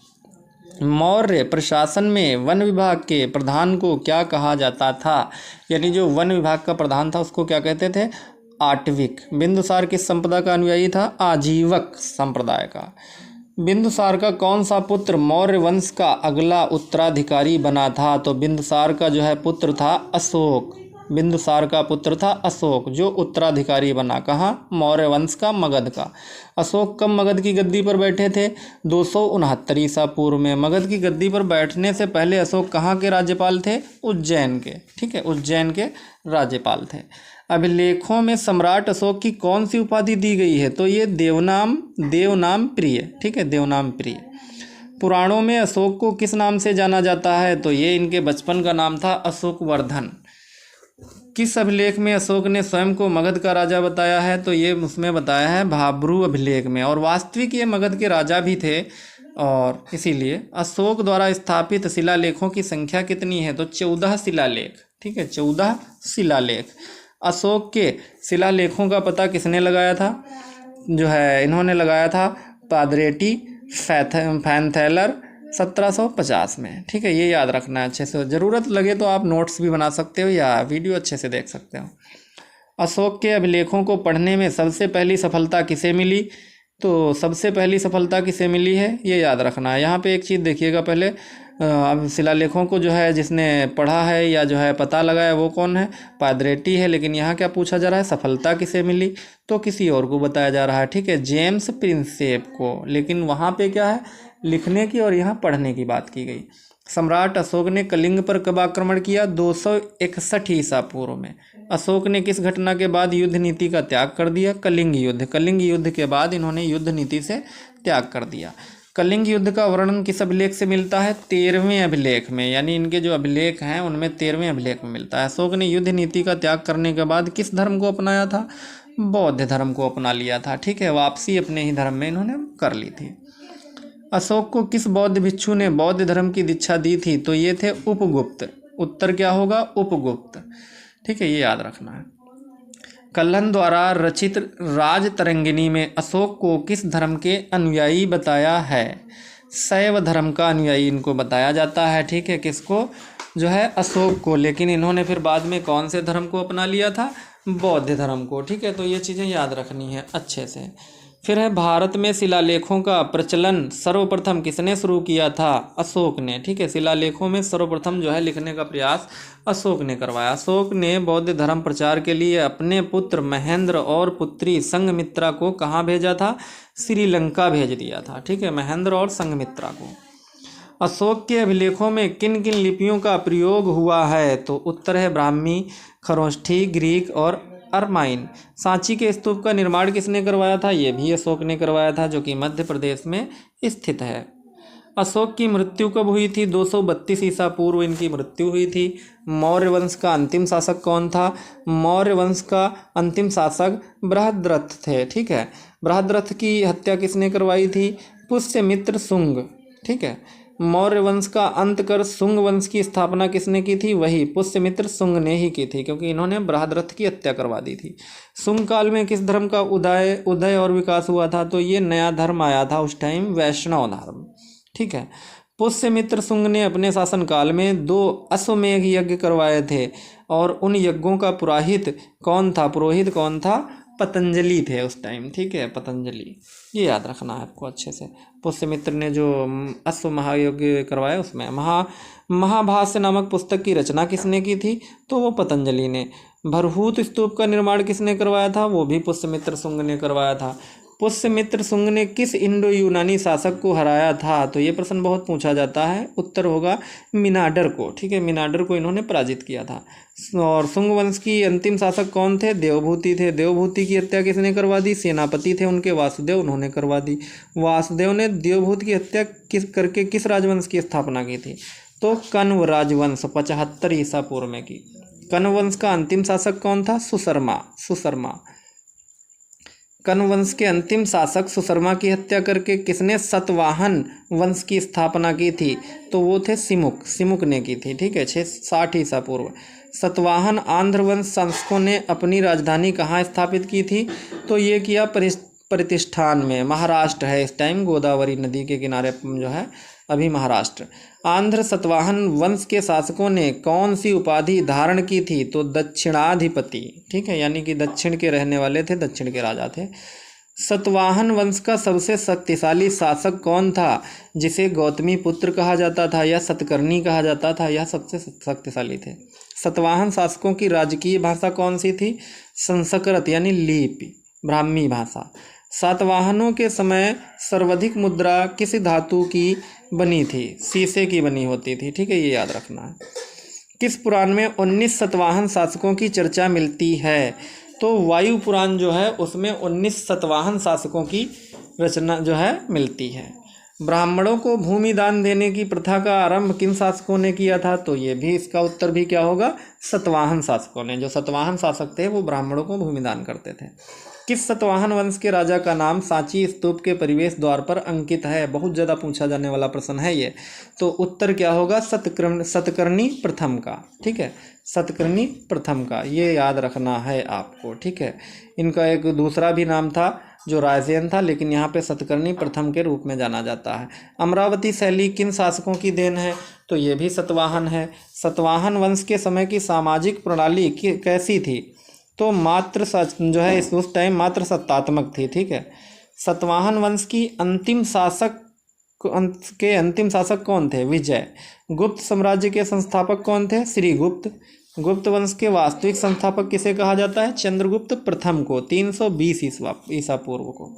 मौर्य प्रशासन में वन विभाग के प्रधान को क्या कहा जाता था? यानी जो वन विभाग का प्रधान था उसको क्या कहते थे? आटविक। बिंदुसार किस संप्रदाय का अनुयायी था? आजीवक संप्रदाय का। बिंदुसार का कौन सा पुत्र मौर्य वंश का अगला उत्तराधिकारी बना था? तो बिंदुसार का जो है पुत्र था अशोक। बिंदुसार का पुत्र था अशोक, जो उत्तराधिकारी बना। कहाँ? मौर्य वंश का, मगध का। अशोक कब मगध की गद्दी पर बैठे थे? 269 ईसा पूर्व में। मगध की गद्दी पर बैठने से पहले अशोक कहाँ के राज्यपाल थे? उज्जैन के। ठीक है, उज्जैन के राज्यपाल थे। अभिलेखों में सम्राट अशोक की कौन सी उपाधि दी गई है? तो ये देवनाम प्रिय। ठीक है, देवनाम प्रिय। पुराणों में अशोक को किस नाम से जाना जाता है? तो ये इनके बचपन का नाम था अशोकवर्धन। किस अभिलेख में अशोक ने स्वयं को मगध का राजा बताया है? तो ये उसमें बताया है भाब्रू अभिलेख में। और वास्तविक ये मगध के राजा भी थे, और इसीलिए अशोक द्वारा स्थापित शिलालेखों की संख्या कितनी है? तो 14 शिलालेख। ठीक है, 14 शिलालेख। अशोक के शिलालेखों का पता किसने लगाया था? जो है इन्होंने लगाया था पादरेटी फैनथैलर 1750 में। ठीक है, ये याद रखना है अच्छे से। ज़रूरत लगे तो आप नोट्स भी बना सकते हो या वीडियो अच्छे से देख सकते हो। अशोक के अभिलेखों को पढ़ने में सबसे पहली सफलता किसे मिली? तो सबसे पहली सफलता किसे मिली है, ये याद रखना है। यहाँ पे एक चीज़ देखिएगा पहले, अब शिलालेखों को जो है जिसने पढ़ा है या जो है पता लगाया वो कौन है? पादरेटी है। लेकिन यहाँ क्या पूछा जा रहा है? सफलता किसे मिली? तो किसी और को बताया जा रहा है। ठीक है, जेम्स प्रिंसेप को। लेकिन वहाँ पे क्या है? लिखने की और यहाँ पढ़ने की बात की गई। सम्राट अशोक ने कलिंग पर कब आक्रमण किया? 261 ईसा पूर्व में। अशोक ने किस घटना के बाद युद्ध नीति का त्याग कर दिया? कलिंग युद्ध। कलिंग युद्ध के बाद इन्होंने युद्ध नीति से त्याग कर दिया। कलिंग युद्ध का वर्णन किस अभिलेख से मिलता है? 13वें अभिलेख में। यानी इनके जो अभिलेख हैं उनमें 13वें अभिलेख में मिलता है। अशोक ने युद्ध नीति का त्याग करने के बाद किस धर्म को अपनाया था? बौद्ध धर्म को अपना लिया था। ठीक है, वापसी अपने ही धर्म में इन्होंने कर ली थी। अशोक को किस बौद्ध भिक्षु ने बौद्ध धर्म की दीक्षा दी थी? तो ये थे उपगुप्त। उत्तर क्या होगा? उपगुप्त। ठीक है, ये याद रखना है। कल्हन द्वारा रचित राजतरंगिणी में अशोक को किस धर्म के अनुयायी बताया है? शैव धर्म का अनुयायी इनको बताया जाता है। ठीक है, किसको? जो है अशोक को। लेकिन इन्होंने फिर बाद में कौन से धर्म को अपना लिया था? बौद्ध धर्म को। ठीक है, तो ये चीज़ें याद रखनी है अच्छे से। फिर है भारत में शिलालेखों का प्रचलन सर्वप्रथम किसने शुरू किया था? अशोक ने। ठीक है, शिलालेखों में सर्वप्रथम जो है लिखने का प्रयास अशोक ने करवाया। अशोक ने बौद्ध धर्म प्रचार के लिए अपने पुत्र महेंद्र और पुत्री संघमित्रा को कहाँ भेजा था? श्रीलंका भेज दिया था। ठीक है, महेंद्र और संघमित्रा को। अशोक के अभिलेखों में किन किन लिपियों का प्रयोग हुआ है? तो उत्तर है ब्राह्मी, खरोष्ठी, ग्रीक और अरमाइन। सांची के स्तूप का निर्माण किसने करवाया था? ये भी अशोक ने करवाया था, जो कि मध्य प्रदेश में स्थित है। अशोक की मृत्यु कब हुई थी? 232 ईसा पूर्व इनकी मृत्यु हुई थी। मौर्य वंश का अंतिम शासक कौन था? मौर्य वंश का अंतिम शासक बृहद्रथ थे। ठीक है, बृहद्रथ की हत्या किसने करवाई थी? पुष्यमित्र शुंग। ठीक है, मौर्य वंश का अंत कर शुंग वंश की स्थापना किसने की थी? वही पुष्यमित्र शुंग ने ही की थी, क्योंकि इन्होंने बृहद्रथ की हत्या करवा दी थी। शुंग काल में किस धर्म का उदय और विकास हुआ था? तो ये नया धर्म आया था उस टाइम, वैष्णव धर्म। ठीक है, पुष्यमित्र शुंग ने अपने शासनकाल में 2 अश्वमेध यज्ञ करवाए थे, और उन यज्ञों का पुरोहित कौन था? पतंजलि थे उस टाइम। ठीक है, पतंजलि, ये याद रखना है आपको अच्छे से। पुष्यमित्र ने जो अश्व महायज्ञ करवाया उसमें महाभाष्य नामक पुस्तक की रचना किसने की थी? तो वो पतंजलि ने। भरहूत स्तूप का निर्माण किसने करवाया था? वो भी पुष्यमित्र शुंग ने करवाया था। पुष्यमित्र शुंग ने किस इंडो यूनानी शासक को हराया था? तो ये प्रश्न बहुत पूछा जाता है। उत्तर होगा मिनाडर को। ठीक है, मिनाडर को इन्होंने पराजित किया था। और शुंग वंश की अंतिम शासक कौन थे? देवभूति थे। देवभूति की हत्या किसने करवा दी? सेनापति थे उनके वासुदेव, उन्होंने करवा दी। वासुदेव ने देवभूति की हत्या करके किस राजवंश की स्थापना की थी? तो कण्व राजवंश 75 ईसा पूर्व में की। कण्व वंश का अंतिम शासक कौन था? सुशर्मा। कण्व वंश के अंतिम शासक सुशर्मा की हत्या करके किसने सतवाहन वंश की स्थापना की थी? तो वो थे सिमुक ने की थी। ठीक है, 660 ईसा पूर्व। सतवाहन आंध्र वंश शासकों ने अपनी राजधानी कहाँ स्थापित की थी? तो ये किया प्रतिष्ठान में। महाराष्ट्र है इस टाइम, गोदावरी नदी के किनारे जो है अभी महाराष्ट्र। आंध्र सतवाहन वंश के शासकों ने कौन सी उपाधि धारण की थी? तो दक्षिणाधिपति, ठीक है, यानी कि दक्षिण के रहने वाले थे, दक्षिण के राजा थे। सतवाहन वंश का सबसे शक्तिशाली शासक कौन था, जिसे गौतमी पुत्र कहा जाता था या सतकर्णी कहा जाता था? यह सबसे शक्तिशाली थे। सतवाहन शासकों की राजकीय भाषा कौन सी थी? संस्कृत यानी लिपि, ब्राह्मी भाषा। सातवाहनों के समय सर्वाधिक मुद्रा किस धातु की बनी थी? शीशे की बनी होती थी, ठीक है, ये याद रखना है। किस पुराण में 19 सतवाहन शासकों की चर्चा मिलती है? तो वायु पुराण जो है उसमें 19 सतवाहन शासकों की रचना जो है मिलती है। ब्राह्मणों को भूमि दान देने की प्रथा का आरंभ किन शासकों ने किया था? तो ये भी, इसका उत्तर भी क्या होगा? सतवाहन शासकों ने। जो सतवाहन शासक थे वो ब्राह्मणों को भूमि दान करते थे। किस सतवाहन वंश के राजा का नाम सांची स्तूप के प्रवेश द्वार पर अंकित है? बहुत ज़्यादा पूछा जाने वाला प्रश्न है ये। तो उत्तर क्या होगा? सतकर्णी प्रथम का, ठीक है, सतकर्णी प्रथम का, ये याद रखना है आपको, ठीक है। इनका एक दूसरा भी नाम था जो रायसेन था, लेकिन यहाँ पे सतकर्णी प्रथम के रूप में जाना जाता है। अमरावती शैली किन शासकों की देन है? तो ये भी सतवाहन है। सतवाहन वंश के समय की सामाजिक प्रणाली कैसी थी? तो मात्र जो है उस टाइम मात्र सत्तात्मक थी, ठीक है। सतवाहन वंश की अंतिम शासक कौन थे? विजय। गुप्त साम्राज्य के संस्थापक कौन थे? श्रीगुप्त। गुप्त वंश के वास्तविक संस्थापक किसे कहा जाता है? चंद्रगुप्त प्रथम को, 320 ईसा पूर्व को।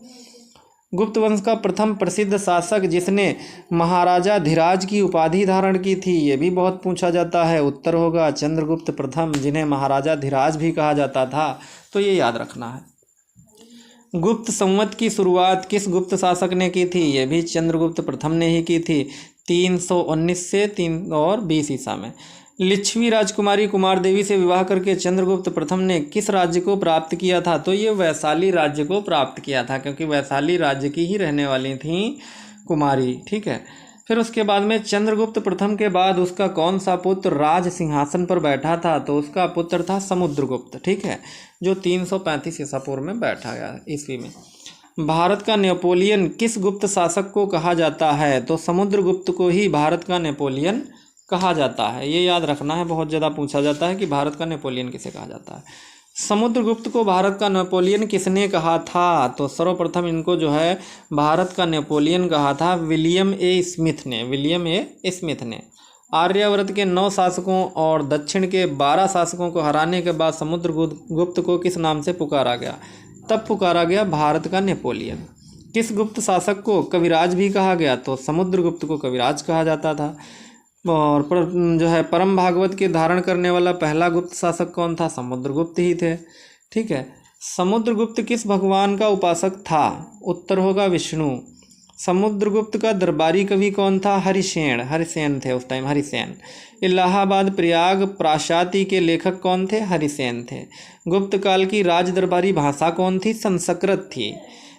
गुप्त वंश का प्रथम प्रसिद्ध शासक जिसने महाराजा धीराज की उपाधि धारण की थी, ये भी बहुत पूछा जाता है। उत्तर होगा चंद्रगुप्त प्रथम, जिन्हें महाराजा धीराज भी कहा जाता था। तो ये याद रखना है। गुप्त संवत की शुरुआत किस गुप्त शासक ने की थी? ये भी चंद्रगुप्त प्रथम ने ही की थी, 319 से 320 ईसा में। लिच्छवी राजकुमारी कुमार देवी से विवाह करके चंद्रगुप्त प्रथम ने किस राज्य को प्राप्त किया था? तो ये वैशाली राज्य को प्राप्त किया था, क्योंकि वैशाली राज्य की ही रहने वाली थी कुमारी, ठीक है। फिर उसके बाद में चंद्रगुप्त प्रथम के बाद उसका कौन सा पुत्र राज सिंहासन पर बैठा था? तो उसका पुत्र था समुद्रगुप्त, ठीक है, जो 335 ईसा पूर्व में बैठा गया ईस्वी में। भारत का नेपोलियन किस गुप्त शासक को कहा जाता है? तो समुद्रगुप्त को ही भारत का नेपोलियन कहा जाता है। ये याद रखना है, बहुत ज़्यादा पूछा जाता है कि भारत का नेपोलियन किसे कहा जाता है। समुद्रगुप्त को भारत का नेपोलियन किसने कहा था? तो सर्वप्रथम इनको जो है भारत का नेपोलियन कहा था विलियम ए स्मिथ ने। आर्यावर्त के 9 शासकों और दक्षिण के 12 शासकों को हराने के बाद समुद्रगुप्त को किस नाम से पुकारा गया? तब पुकारा गया भारत का नेपोलियन। किस गुप्त शासक को कविराज भी कहा गया? तो समुद्रगुप्त को कविराज कहा जाता था। और जो है परम भागवत के धारण करने वाला पहला गुप्त शासक कौन था? समुद्रगुप्त ही थे, ठीक है। समुद्रगुप्त किस भगवान का उपासक था? उत्तर होगा विष्णु। समुद्रगुप्त का दरबारी कवि कौन था? हरिसेन थे उस टाइम, हरिसेन। इलाहाबाद प्रयाग प्राशाती के लेखक कौन थे? हरिसेन थे। गुप्त काल की राज दरबारी भाषा कौन थी? संस्कृत थी।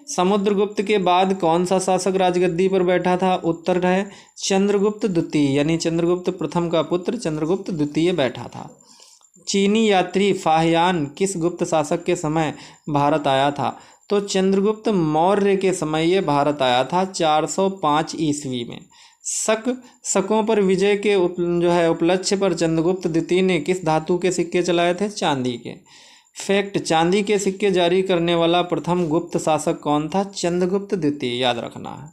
समुद्रगुप्त के बाद कौन सा शासक राजगद्दी पर बैठा था? उत्तर है चंद्रगुप्त द्वितीय, यानी चंद्रगुप्त प्रथम का पुत्र चंद्रगुप्त द्वितीय बैठा था। चीनी यात्री फाहियान किस गुप्त शासक के समय भारत आया था? तो चंद्रगुप्त मौर्य के समय ये भारत आया था, 405 ईस्वी में। शकों पर विजय के उपलक्ष्य पर चंद्रगुप्त द्वितीय ने किस धातु के सिक्के चलाए थे? चांदी के। फैक्ट, चांदी के सिक्के जारी करने वाला प्रथम गुप्त शासक कौन था? चंद्रगुप्त द्वितीय, याद रखना है।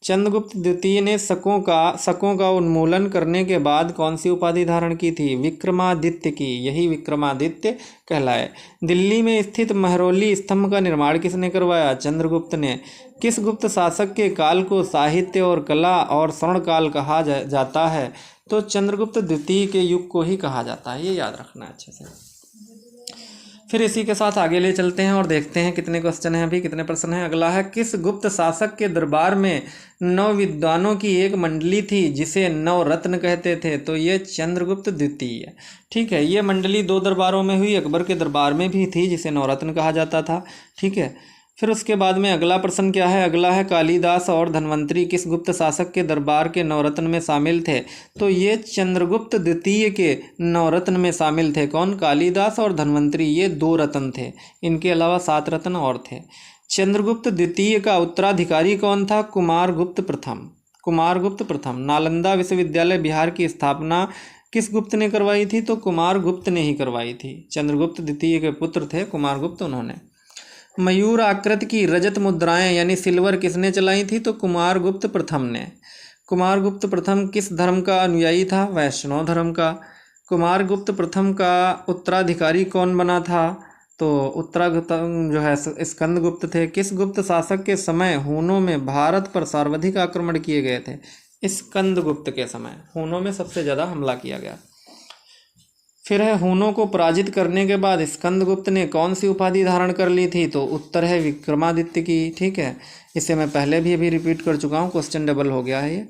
चंद्रगुप्त द्वितीय ने शकों का उन्मूलन करने के बाद कौन सी उपाधि धारण की थी? विक्रमादित्य की, यही विक्रमादित्य कहलाए। दिल्ली में स्थित महरौली स्तंभ का निर्माण किसने करवाया? चंद्रगुप्त ने। किस गुप्त शासक के काल को साहित्य और कला और स्वर्णकाल कहा जाता है? तो चंद्रगुप्त द्वितीय के युग को ही कहा जाता है, ये याद रखना अच्छे से। फिर इसी के साथ आगे ले चलते हैं और देखते हैं कितने क्वेश्चन हैं, अभी कितने प्रश्न हैं। अगला है, किस गुप्त शासक के दरबार में 9 विद्वानों की एक मंडली थी जिसे 9 रत्न कहते थे? तो ये चंद्रगुप्त द्वितीय, ठीक है। ये मंडली 2 दरबारों में हुई, अकबर के दरबार में भी थी जिसे 9 रत्न कहा जाता था, ठीक है। फिर उसके बाद में अगला प्रश्न क्या है? अगला है, कालिदास और धन्वंतरी किस गुप्त शासक के दरबार के 9 रत्न में शामिल थे? तो ये चंद्रगुप्त द्वितीय के 9 रत्न में शामिल थे। कौन? कालिदास और धन्वंतरी, ये 2 रत्न थे। इनके अलावा 7 रत्न और थे। चंद्रगुप्त द्वितीय का उत्तराधिकारी कौन था? कुमारगुप्त प्रथम। कुमारगुप्त प्रथम। नालंदा विश्वविद्यालय बिहार की स्थापना किस गुप्त ने करवाई थी? तो कुमारगुप्त ने ही करवाई थी। चंद्रगुप्त द्वितीय के पुत्र थे कुमारगुप्त, उन्होंने। मयूर आकृति की रजत मुद्राएं यानी सिल्वर किसने चलाई थी? तो कुमारगुप्त प्रथम ने। कुमारगुप्त प्रथम किस धर्म का अनुयायी था? वैष्णव धर्म का। कुमारगुप्त प्रथम का उत्तराधिकारी कौन बना था? तो उत्तराधिकारी जो है स्कंदगुप्त थे। किस गुप्त शासक के समय हूनों में भारत पर सर्वाधिक आक्रमण किए गए थे? स्कंदगुप्त के समय हूनों में सबसे ज़्यादा हमला किया गया। फिर है हूनों को पराजित करने के बाद स्कंदगुप्त ने कौन सी उपाधि धारण कर ली थी? तो उत्तर है विक्रमादित्य की। ठीक है, इसे मैं पहले भी अभी रिपीट कर चुका हूँ, क्वेश्चन डबल हो गया है ये।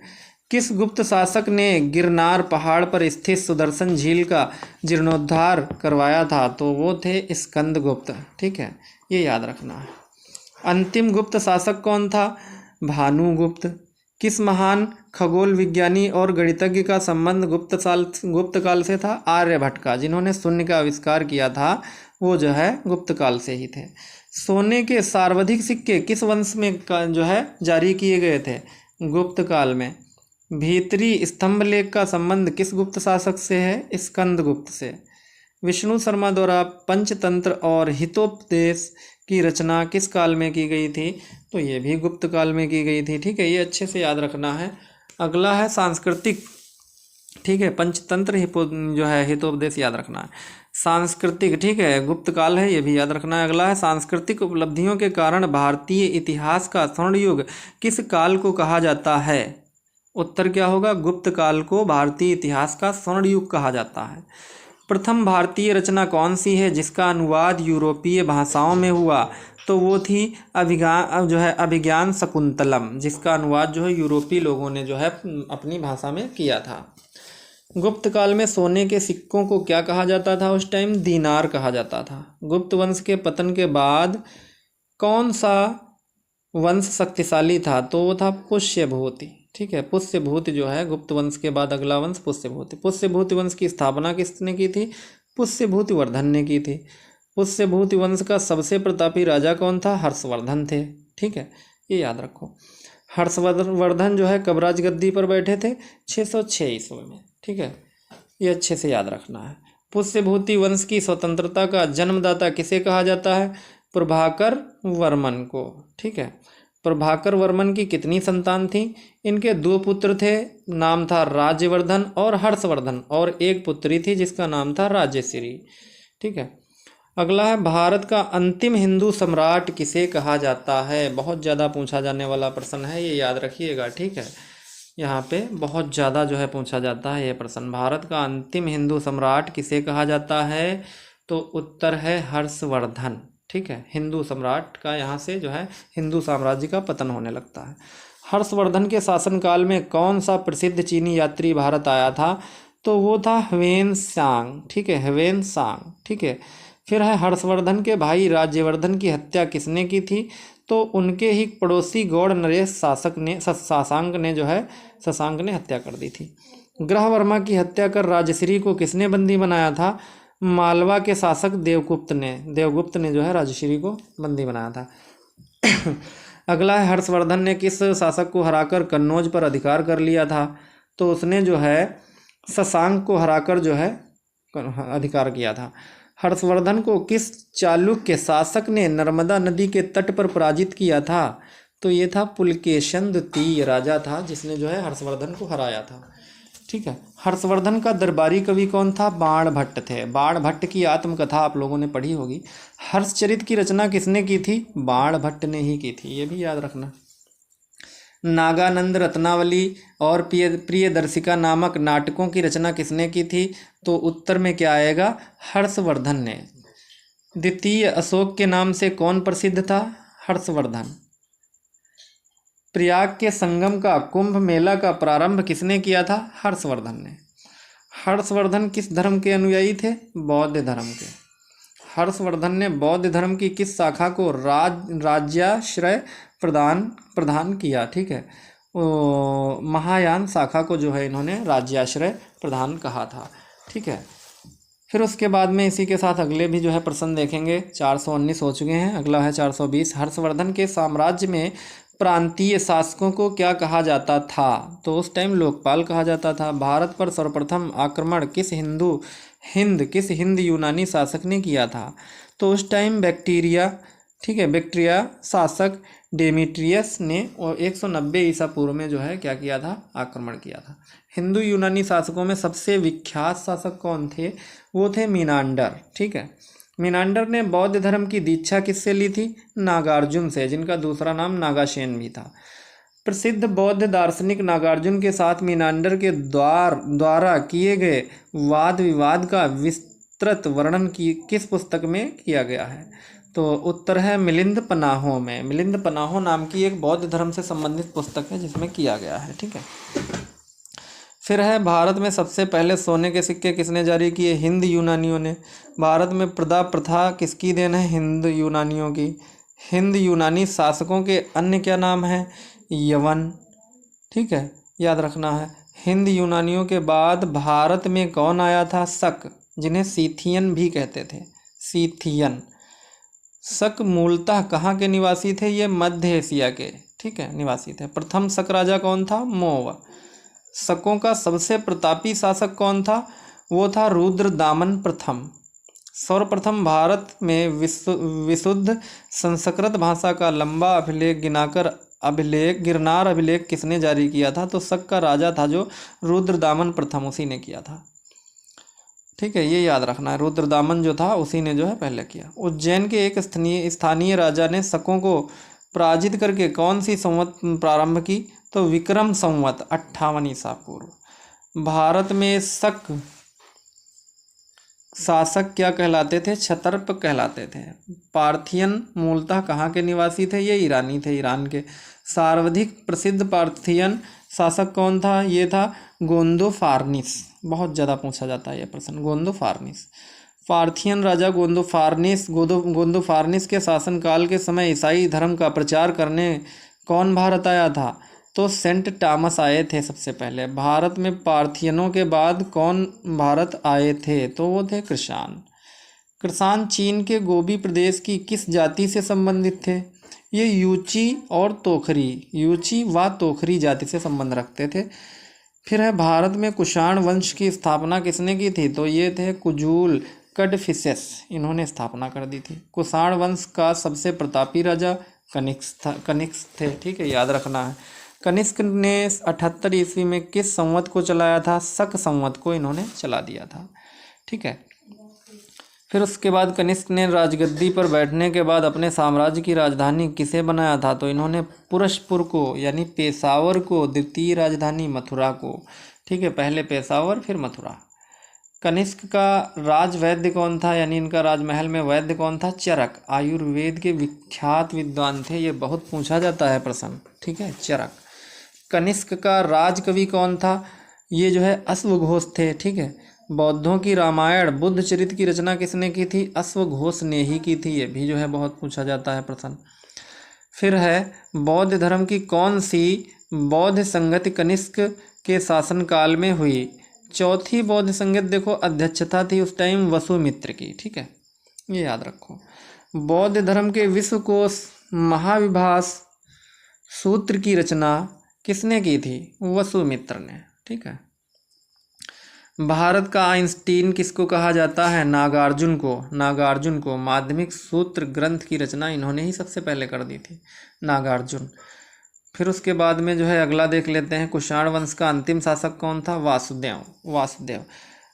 किस गुप्त शासक ने गिरनार पहाड़ पर स्थित सुदर्शन झील का जीर्णोद्धार करवाया था? तो वो थे स्कंदगुप्त। ठीक है, ये याद रखना है। अंतिम गुप्त शासक कौन था? भानुगुप्त। किस महान खगोल विज्ञानी और गणितज्ञ का संबंध गुप्त काल से था? आर्यभट्ट का। जिन्होंने शून्य का आविष्कार किया था वो जो है गुप्त काल से ही थे। सोने के सर्वाधिक सिक्के किस वंश में जो है जारी किए गए थे? गुप्त काल में। भीतरी स्तंभलेख का संबंध किस गुप्त शासक से है? स्कंदगुप्त से। विष्णु शर्मा द्वारा पंचतंत्र और हितोपदेश की रचना किस काल में की गई थी? तो ये भी गुप्त काल में की गई थी। ठीक है, ये अच्छे से याद रखना है। अगला है सांस्कृतिक। ठीक है, पंचतंत्र जो है हितोपदेश याद रखना है। सांस्कृतिक, ठीक है, गुप्त काल है, ये भी याद रखना है। अगला है सांस्कृतिक उपलब्धियों के कारण भारतीय इतिहास का स्वर्ण युग किस काल को कहा जाता है? उत्तर क्या होगा? गुप्त काल को भारतीय इतिहास का स्वर्ण युग कहा जाता है। प्रथम भारतीय रचना कौन सी है जिसका अनुवाद यूरोपीय भाषाओं में हुआ? तो वो थी अभिज्ञान शकुंतलम, जिसका अनुवाद जो है यूरोपीय लोगों ने जो है अपनी भाषा में किया था। गुप्त काल में सोने के सिक्कों को क्या कहा जाता था? उस टाइम दीनार कहा जाता था। गुप्त वंश के पतन के बाद कौन सा वंश शक्तिशाली था? तो वो था पुष्यभूति। ठीक है, पुष्यभूति जो है गुप्त वंश के बाद अगला वंश पुष्यभूति। पुष्यभूति वंश की स्थापना किसने की थी? पुष्यभूति वर्धन ने की थी। पुष्यभूति वंश का सबसे प्रतापी राजा कौन था? हर्षवर्धन थे। ठीक है, ये याद रखो। हर्षवर्धन जो है कब राजगद्दी पर बैठे थे? 606 ईस्वी में। ठीक है, ये अच्छे से याद रखना है। पुष्यभूति वंश की स्वतंत्रता का जन्मदाता किसे कहा जाता है? प्रभाकर वर्मन को। ठीक है, प्रभाकर वर्मन की कितनी संतान थी? इनके 2 पुत्र थे, नाम था राज्यवर्धन और हर्षवर्धन, और एक पुत्री थी जिसका नाम था राजश्री। ठीक है, अगला है भारत का अंतिम हिंदू सम्राट किसे कहा जाता है? बहुत ज़्यादा पूछा जाने वाला प्रश्न है, ये याद रखिएगा। ठीक है, यहाँ पे बहुत ज़्यादा जो है पूछा जाता है ये प्रश्न। भारत का अंतिम हिंदू सम्राट किसे कहा जाता है? तो उत्तर है हर्षवर्धन। ठीक है, हिंदू सम्राट का यहाँ से जो है हिंदू साम्राज्य का पतन होने लगता है। हर्षवर्धन के शासनकाल में कौन सा प्रसिद्ध चीनी यात्री भारत आया था? तो वो था ह्वेनसांग। ठीक है, ह्वेनसांग। ठीक है, फिर है हर्षवर्धन के भाई राज्यवर्धन की हत्या किसने की थी? तो उनके ही पड़ोसी गौड़ नरेश शशांक ने हत्या कर दी थी। ग्रहवर्मा की हत्या कर राजश्री को किसने बंदी बनाया था? मालवा के शासक देवगुप्त ने जो है राजश्री को बंदी बनाया था। अगला है हर्षवर्धन ने किस शासक को हराकर कन्नौज पर अधिकार कर लिया था? तो उसने जो है शशांक को हराकर जो है अधिकार किया था। हर्षवर्धन को किस चालुक्य शासक ने नर्मदा नदी के तट पर पराजित किया था? तो ये था पुलकेशन द्वितीय राजा था जिसने जो है हर्षवर्धन को हराया था। ठीक है, हर्षवर्धन का दरबारी कवि कौन था? बाणभट्ट थे। बाणभट्ट की आत्मकथा आप लोगों ने पढ़ी होगी। हर्षचरित की रचना किसने की थी? बाणभट्ट ने ही की थी, ये भी याद रखना। नागानंद रत्नावली और प्रियदर्शिका नामक नाटकों की रचना किसने की थी? तो उत्तर में क्या आएगा? हर्षवर्धन ने। द्वितीय अशोक के नाम से कौन प्रसिद्ध था? हर्षवर्धन। प्रयाग के संगम का कुंभ मेला का प्रारंभ किसने किया था? हर्षवर्धन ने। हर्षवर्धन किस धर्म के अनुयायी थे? बौद्ध धर्म के। हर्षवर्धन ने बौद्ध धर्म की किस शाखा को राज्याश्रय प्रदान किया? ठीक है, महायान शाखा को जो है इन्होंने राज्याश्रय प्रदान कहा था। ठीक है, फिर उसके बाद में इसी के साथ अगले भी जो है प्रश्न देखेंगे। 419 हो चुके हैं, अगला है 420। हर्षवर्धन के साम्राज्य में प्रांतीय शासकों को क्या कहा जाता था? तो उस टाइम लोकपाल कहा जाता था। भारत पर सर्वप्रथम आक्रमण किस हिंद यूनानी शासक ने किया था? तो उस टाइम बैक्टीरिया, ठीक है, बैक्ट्रिया शासक डेमीट्रियस ने 190 ईसा पूर्व में जो है क्या किया था? आक्रमण किया था। हिंदू यूनानी शासकों में सबसे विख्यात शासक कौन थे? वो थे मीनांडर, ठीक है। मीनांडर ने बौद्ध धर्म की दीक्षा किससे ली थी? नागार्जुन से, जिनका दूसरा नाम नागासेन भी था। प्रसिद्ध बौद्ध दार्शनिक नागार्जुन के साथ मीनांडर के द्वारा किए गए वाद विवाद का विस्तृत वर्णन किस पुस्तक में किया गया है? तो उत्तर है मिलिंद पनाहो में। मिलिंद पनाहो नाम की एक बौद्ध धर्म से संबंधित पुस्तक है जिसमें किया गया है, ठीक है। फिर है भारत में सबसे पहले सोने के सिक्के किसने जारी किए? हिंद यूनानियों ने। भारत में प्रदा प्रथा किसकी देन है? हिंद यूनानियों की। हिंद यूनानी शासकों के अन्य क्या नाम हैं? यवन, ठीक है, याद रखना है। हिंद यूनानियों के बाद भारत में कौन आया था? शक, जिन्हें सीथियन भी कहते थे। सीथियन। शक मूलतः कहाँ के निवासी थे? ये मध्य एशिया के, ठीक है, निवासी थे। प्रथम शक राजा कौन था? मोव। शकों का सबसे प्रतापी शासक कौन था? वो था रुद्रदामन प्रथम। सर्वप्रथम भारत में विशुद्ध संस्कृत भाषा का लंबा अभिलेख गिरनार अभिलेख किसने जारी किया था? तो शक का राजा था जो रुद्रदामन प्रथम, उसी ने किया था, ठीक है, ये याद रखना है। रुद्रदामन जो था उसी ने जो है पहले किया। उज्जैन के एक स्थानीय राजा ने शकों को पराजित करके कौन सी संवत प्रारंभ की? तो विक्रम संवत 58 ईसा पूर्व। भारत में शक शासक क्या कहलाते थे? क्षत्रप कहलाते थे। पार्थियन मूलतः कहाँ के निवासी थे? ये ईरानी थे, ईरान के। सर्वाधिक प्रसिद्ध पार्थियन शासक कौन था? ये था गोंदोफार्निस। बहुत ज़्यादा पूछा जाता है ये प्रश्न, गोंदोफार्निस। पार्थियन राजा गोंदोफार्निस के शासनकाल के समय ईसाई धर्म का प्रचार करने कौन भारत आया था? तो सेंट टॉमस आए थे सबसे पहले। भारत में पार्थियनों के बाद कौन भारत आए थे? तो वो थे कृषाण। कृषाण चीन के गोबी प्रदेश की किस जाति से संबंधित थे? ये यूची और तोखरी, यूची व तोखरी जाति से संबंध रखते थे। फिर है भारत में कुषाण वंश की स्थापना किसने की थी? तो ये थे कुजूल कडफिसेस, इन्होंने स्थापना कर दी थी। कुषाण वंश का सबसे प्रतापी राजा कनिष्क थे, ठीक है, याद रखना है। कनिष्क ने 78 ईस्वी में किस संवत को चलाया था? शक संवत को इन्होंने चला दिया था, ठीक है। फिर उसके बाद कनिष्क ने राजगद्दी पर बैठने के बाद अपने साम्राज्य की राजधानी किसे बनाया था? तो इन्होंने पुरशपुर को यानी पेशावर को, द्वितीय राजधानी मथुरा को, ठीक है, पहले पेशावर फिर मथुरा। कनिष्क का राज वैद्य कौन था? यानी इनका राजमहल में वैद्य कौन था? चरक, आयुर्वेद के विख्यात विद्वान थे, ये बहुत पूछा जाता है प्रश्न, ठीक है, चरक। कनिष्क का राजकवि कौन था? ये जो है अश्वघोष थे, ठीक है। बौद्धों की रामायण बुद्ध चरित्र की रचना किसने की थी? अश्वघोष ने ही की थी, ये भी जो है बहुत पूछा जाता है प्रश्न। फिर है बौद्ध धर्म की कौन सी बौद्ध संगति कनिष्क के शासनकाल में हुई? चौथी बौद्ध संगत, देखो अध्यक्षता थी उस टाइम वसुमित्र की, ठीक है, ये याद रखो। बौद्ध धर्म के विश्वकोश महाविभास सूत्र की रचना किसने की थी? वसुमित्र ने, ठीक है। भारत का आइंस्टीन किसको कहा जाता है? नागार्जुन को। नागार्जुन को माध्यमिक सूत्र ग्रंथ की रचना इन्होंने ही सबसे पहले कर दी थी, नागार्जुन। फिर उसके बाद में जो है अगला देख लेते हैं, कुषाण वंश का अंतिम शासक कौन था? वासुदेव।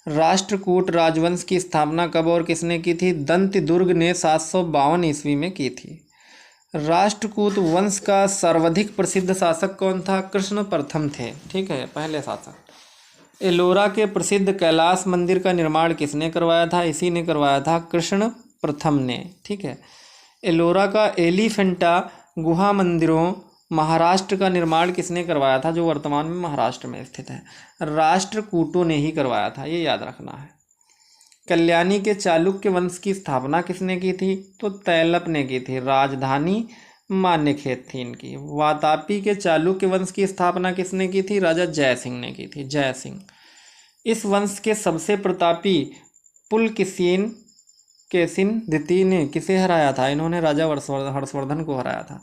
राष्ट्रकूट राजवंश की स्थापना कब और किसने की थी? दंतदुर्ग ने 752 ईस्वी में की थी। राष्ट्रकूट वंश का सर्वाधिक प्रसिद्ध शासक कौन था? कृष्ण प्रथम थे, ठीक है, पहले शासक। एलोरा के प्रसिद्ध कैलाश मंदिर का निर्माण किसने करवाया था? इसी ने करवाया था, कृष्ण प्रथम ने, ठीक है। एलोरा का एलिफेंटा गुहा मंदिरों महाराष्ट्र का निर्माण किसने करवाया था? जो वर्तमान में महाराष्ट्र में स्थित है, राष्ट्रकूटों ने ही करवाया था, ये याद रखना है। कल्याणी के चालुक्य वंश की स्थापना किसने की थी? तो तैलप ने की थी, राजधानी मान्यखेत थी इनकी। वातापी के चालुक्य वंश की स्थापना किसने की थी? राजा जयसिंह ने की थी, जयसिंह। इस वंश के सबसे प्रतापी पुलकेशिन द्वितीय ने किसे हराया था? इन्होंने राजा हर्षवर्धन को हराया था।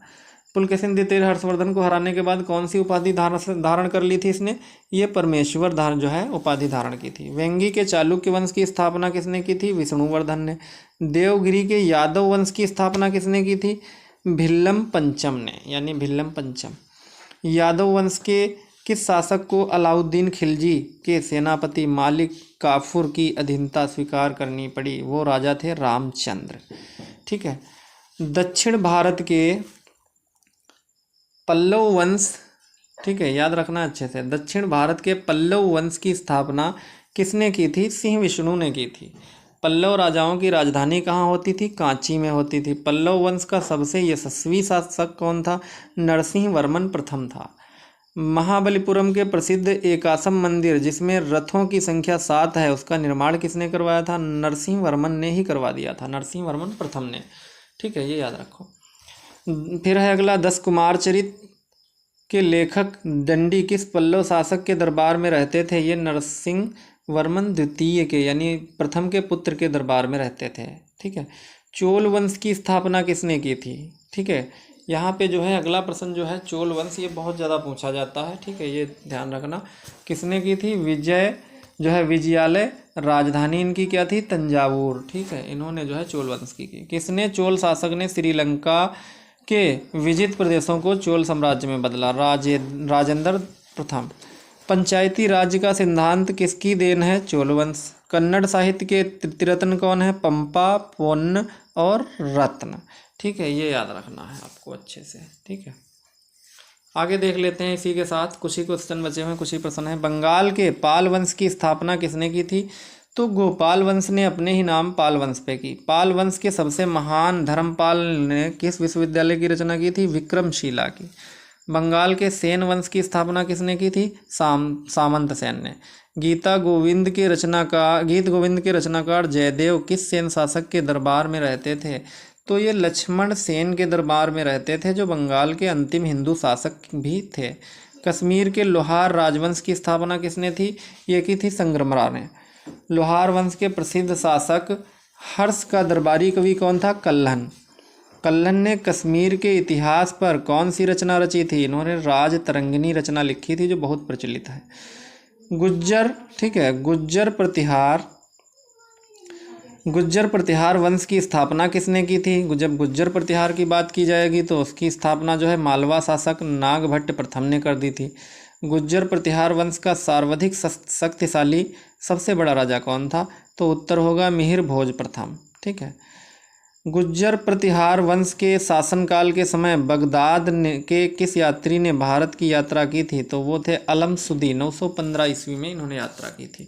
पुलकेशिन द्वितीय हर्षवर्धन को हराने के बाद कौन सी उपाधि धारण कर ली थी इसने? ये परमेश्वर धारण जो है उपाधि धारण की थी। वेंगी के चालुक्य वंश की स्थापना किसने की थी? विष्णुवर्धन ने। देवगिरी के यादव वंश की स्थापना किसने की थी? भिल्लम पंचम ने, यानी भिल्लम पंचम। यादव वंश के किस शासक को अलाउद्दीन खिलजी के सेनापति मालिक काफूर की अधीनता स्वीकार करनी पड़ी? वो राजा थे रामचंद्र। ठीक है। दक्षिण भारत के पल्लव वंश, ठीक है, याद रखना अच्छे से, दक्षिण भारत के पल्लव वंश की स्थापना किसने की थी? सिंह विष्णु ने की थी। पल्लव राजाओं की राजधानी कहाँ होती थी? कांची में होती थी। पल्लव वंश का सबसे यशस्वी शासक कौन था? नरसिंह वर्मन प्रथम था। महाबलीपुरम के प्रसिद्ध एकासम मंदिर जिसमें रथों की संख्या 7 है, उसका निर्माण किसने करवाया था? नरसिंह वर्मन ने ही करवा दिया था, नरसिंह वर्मन प्रथम ने। ठीक है, ये याद रखो। फिर है अगला, 10 कुमार चरित के लेखक दंडी किस पल्लव शासक के दरबार में रहते थे? ये नरसिंह वर्मन द्वितीय के, यानी प्रथम के पुत्र के दरबार में रहते थे। ठीक है। चोल वंश की स्थापना किसने की थी? ठीक है, यहाँ पे जो है अगला प्रश्न जो है चोल वंश, ये बहुत ज़्यादा पूछा जाता है। ठीक है, ये ध्यान रखना। किसने की थी? विजय जो है विजयालय, राजधानी इनकी क्या थी? तंजावुर। ठीक है, इन्होंने जो है चोल वंश की। किसने? चोल शासक ने श्रीलंका के विजित प्रदेशों को चोल साम्राज्य में बदला? राजेंद्र प्रथम। पंचायती राज्य का सिद्धांत किसकी देन है? चोल वंश। कन्नड़ साहित्य के त्रिरत्न कौन है? पंपा, पोन्न और रत्न। ठीक है, ये याद रखना है आपको अच्छे से। ठीक है, आगे देख लेते हैं। इसी के साथ कुछ ही क्वेश्चन बचे हुए हैं, कुछ ही प्रश्न है। बंगाल के पाल वंश की स्थापना किसने की थी? तो गोपाल वंश ने अपने ही नाम पाल वंश पे की। पाल वंश के सबसे महान धर्मपाल ने किस विश्वविद्यालय की रचना की थी? विक्रमशिला की। बंगाल के सेन वंश की स्थापना किसने की थी? सामंत सेन ने। गीत गोविंद के रचनाकार जयदेव किस सेन शासक के दरबार में रहते थे? तो ये लक्ष्मण सेन के दरबार में रहते थे, जो बंगाल के अंतिम हिंदू शासक भी थे। कश्मीर के लोहार राजवंश की स्थापना किसने थी? ये की थी संगमरा ने। लोहार वंश के प्रसिद्ध शासक हर्ष का दरबारी कवि कौन था? कल्हन। कल्हन ने कश्मीर के इतिहास पर कौन सी रचना रची थी? इन्होंने राज तरंगिनी रचना लिखी थी, जो बहुत प्रचलित है। गुज्जर, ठीक है, गुज्जर प्रतिहार वंश की स्थापना किसने की थी? जब गुज्जर प्रतिहार की बात की जाएगी तो उसकी स्थापना जो है मालवा शासक नागभट्ट प्रथम ने कर दी थी। गुज्जर प्रतिहार वंश का सर्वाधिक शक्तिशाली सबसे बड़ा राजा कौन था? तो उत्तर होगा मिहिर भोज प्रथम। ठीक है। गुज्जर प्रतिहार वंश के शासनकाल के समय बगदाद के किस यात्री ने भारत की यात्रा की थी? तो वो थे अलमसुदी। 915 ईस्वी में इन्होंने यात्रा की थी।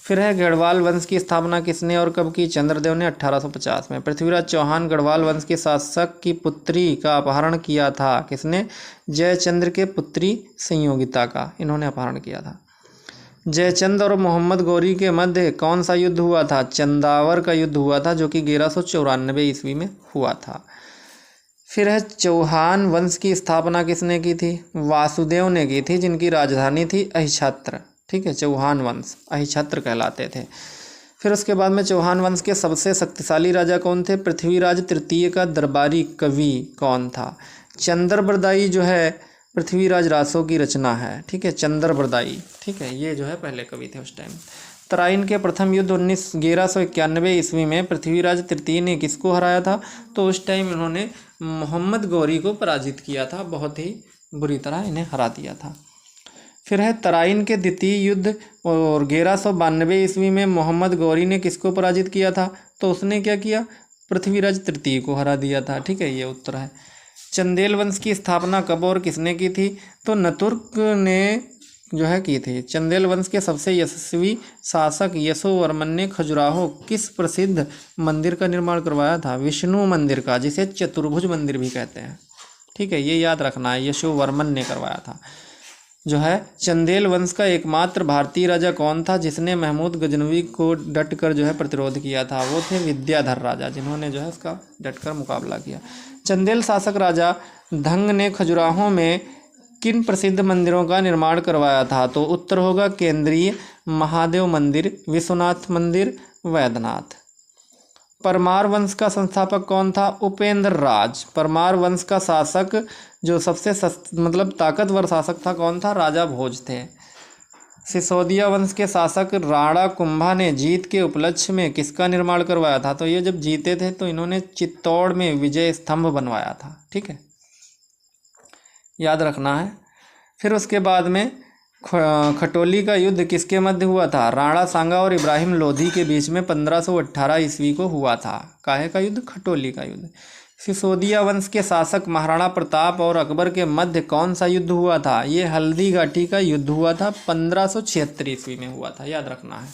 फिर है गढ़वाल वंश की स्थापना किसने और कब की? चंद्रदेव ने 1850 में। पृथ्वीराज चौहान गढ़वाल वंश के शासक की पुत्री का अपहरण किया था। किसने? जयचंद्र के पुत्री संयोगिता का इन्होंने अपहरण किया था। जयचंद और मोहम्मद गौरी के मध्य कौन सा युद्ध हुआ था? चंदावर का युद्ध हुआ था, जो कि 1194 ईस्वी में हुआ था। फिर है चौहान वंश की स्थापना किसने की थी? वासुदेव ने की थी, जिनकी राजधानी थी अहिछत्र। ठीक है, चौहान वंश अहिछत्र कहलाते थे। फिर उसके बाद में चौहान वंश के सबसे शक्तिशाली राजा कौन थे? पृथ्वीराज तृतीय का दरबारी कवि कौन था? चंद्रबरदाई जो है पृथ्वीराज रासो की रचना है। ठीक है, चंद्रबरदाई। ठीक है, ये जो है पहले कवि थे उस टाइम। तराइन के प्रथम युद्ध 1191 ईस्वी में पृथ्वीराज तृतीय ने किसको हराया था? तो उस टाइम इन्होंने मोहम्मद गौरी को पराजित किया था, बहुत ही बुरी तरह इन्हें हरा दिया था। फिर है तराइन के द्वितीय युद्ध और 1192 ईस्वी में मोहम्मद गौरी ने किसको पराजित किया था? तो उसने क्या किया? पृथ्वीराज तृतीय को हरा दिया था। ठीक है, ये उत्तर है। चंदेल वंश की स्थापना कब और किसने की थी? तो नतुर्क ने जो है की थी। चंदेल वंश के सबसे यशस्वी शासक यशोवर्मन ने खजुराहो किस प्रसिद्ध मंदिर का निर्माण करवाया था? विष्णु मंदिर का, जिसे चतुर्भुज मंदिर भी कहते हैं। ठीक है, ये याद रखना है, यशोवर्मन ने करवाया था। जो है चंदेल वंश का एकमात्र भारतीय राजा कौन था जिसने महमूद गजनवी को डटकर जो है प्रतिरोध किया था? वो थे विद्याधर राजा, जिन्होंने जो है उसका डटकर मुकाबला किया। चंदेल शासक राजा धंग ने खजुराहो में किन प्रसिद्ध मंदिरों का निर्माण करवाया था? तो उत्तर होगा केंद्रीय महादेव मंदिर, विश्वनाथ मंदिर, वैद्यनाथ। परमार वंश का संस्थापक कौन था? उपेंद्र राज। परमार वंश का शासक जो सबसे मतलब ताकतवर शासक था कौन था? राजा भोज थे। सिसोदिया वंश के शासक राणा कुंभा ने जीत के उपलक्ष्य में किसका निर्माण करवाया था? तो ये जब जीते थे तो इन्होंने चित्तौड़ में विजय स्तंभ बनवाया था। ठीक है, याद रखना है। फिर उसके बाद में खटोली का युद्ध किसके मध्य हुआ था? राणा सांगा और इब्राहिम लोधी के बीच में 1518 ईस्वी को हुआ था। काहे का युद्ध? खटोली का युद्ध। सिसोदिया वंश के शासक महाराणा प्रताप और अकबर के मध्य कौन सा युद्ध हुआ था? ये हल्दी घाटी का युद्ध हुआ था, 1576 ईस्वी में हुआ था, याद रखना है।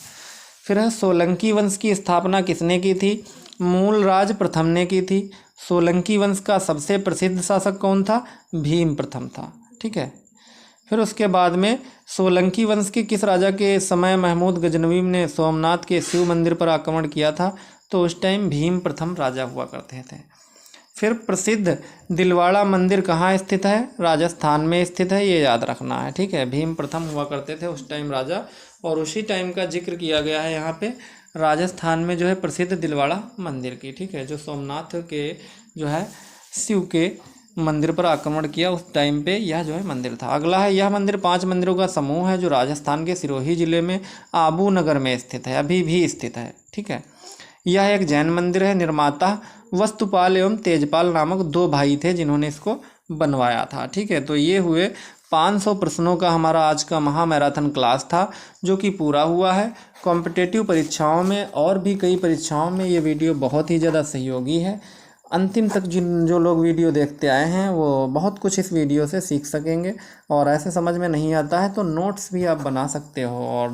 फिर है सोलंकी वंश की स्थापना किसने की थी? मूलराज प्रथम ने की थी। सोलंकी वंश का सबसे प्रसिद्ध शासक कौन था? भीम प्रथम था। ठीक है, फिर उसके बाद में सोलंकी वंश के किस राजा के समय महमूद गजनवी ने सोमनाथ के शिव मंदिर पर आक्रमण किया था? तो उस टाइम भीम प्रथम राजा हुआ करते थे। फिर प्रसिद्ध दिलवाड़ा मंदिर कहाँ स्थित है? राजस्थान में स्थित है, ये याद रखना है। ठीक है, भीम प्रथम हुआ करते थे उस टाइम राजा, और उसी टाइम का जिक्र किया गया है यहाँ पे राजस्थान में जो है प्रसिद्ध दिलवाड़ा मंदिर की। ठीक है, जो सोमनाथ के जो है शिव के मंदिर पर आक्रमण किया उस टाइम पे यह जो है मंदिर था। अगला है, यह मंदिर 5 मंदिरों का समूह है जो राजस्थान के सिरोही जिले में आबू नगर में स्थित है, अभी भी स्थित है। ठीक है, यह एक जैन मंदिर है। निर्माता वस्तुपाल एवं तेजपाल नामक 2 भाई थे जिन्होंने इसको बनवाया था। ठीक है, तो ये हुए 500 प्रश्नों का हमारा आज का महामैराथन क्लास था जो कि पूरा हुआ है। कॉम्पिटिटिव परीक्षाओं में और भी कई परीक्षाओं में ये वीडियो बहुत ही ज़्यादा सहयोगी है। अंतिम तक जो लोग वीडियो देखते आए हैं वो बहुत कुछ इस वीडियो से सीख सकेंगे, और ऐसे समझ में नहीं आता है तो नोट्स भी आप बना सकते हो। और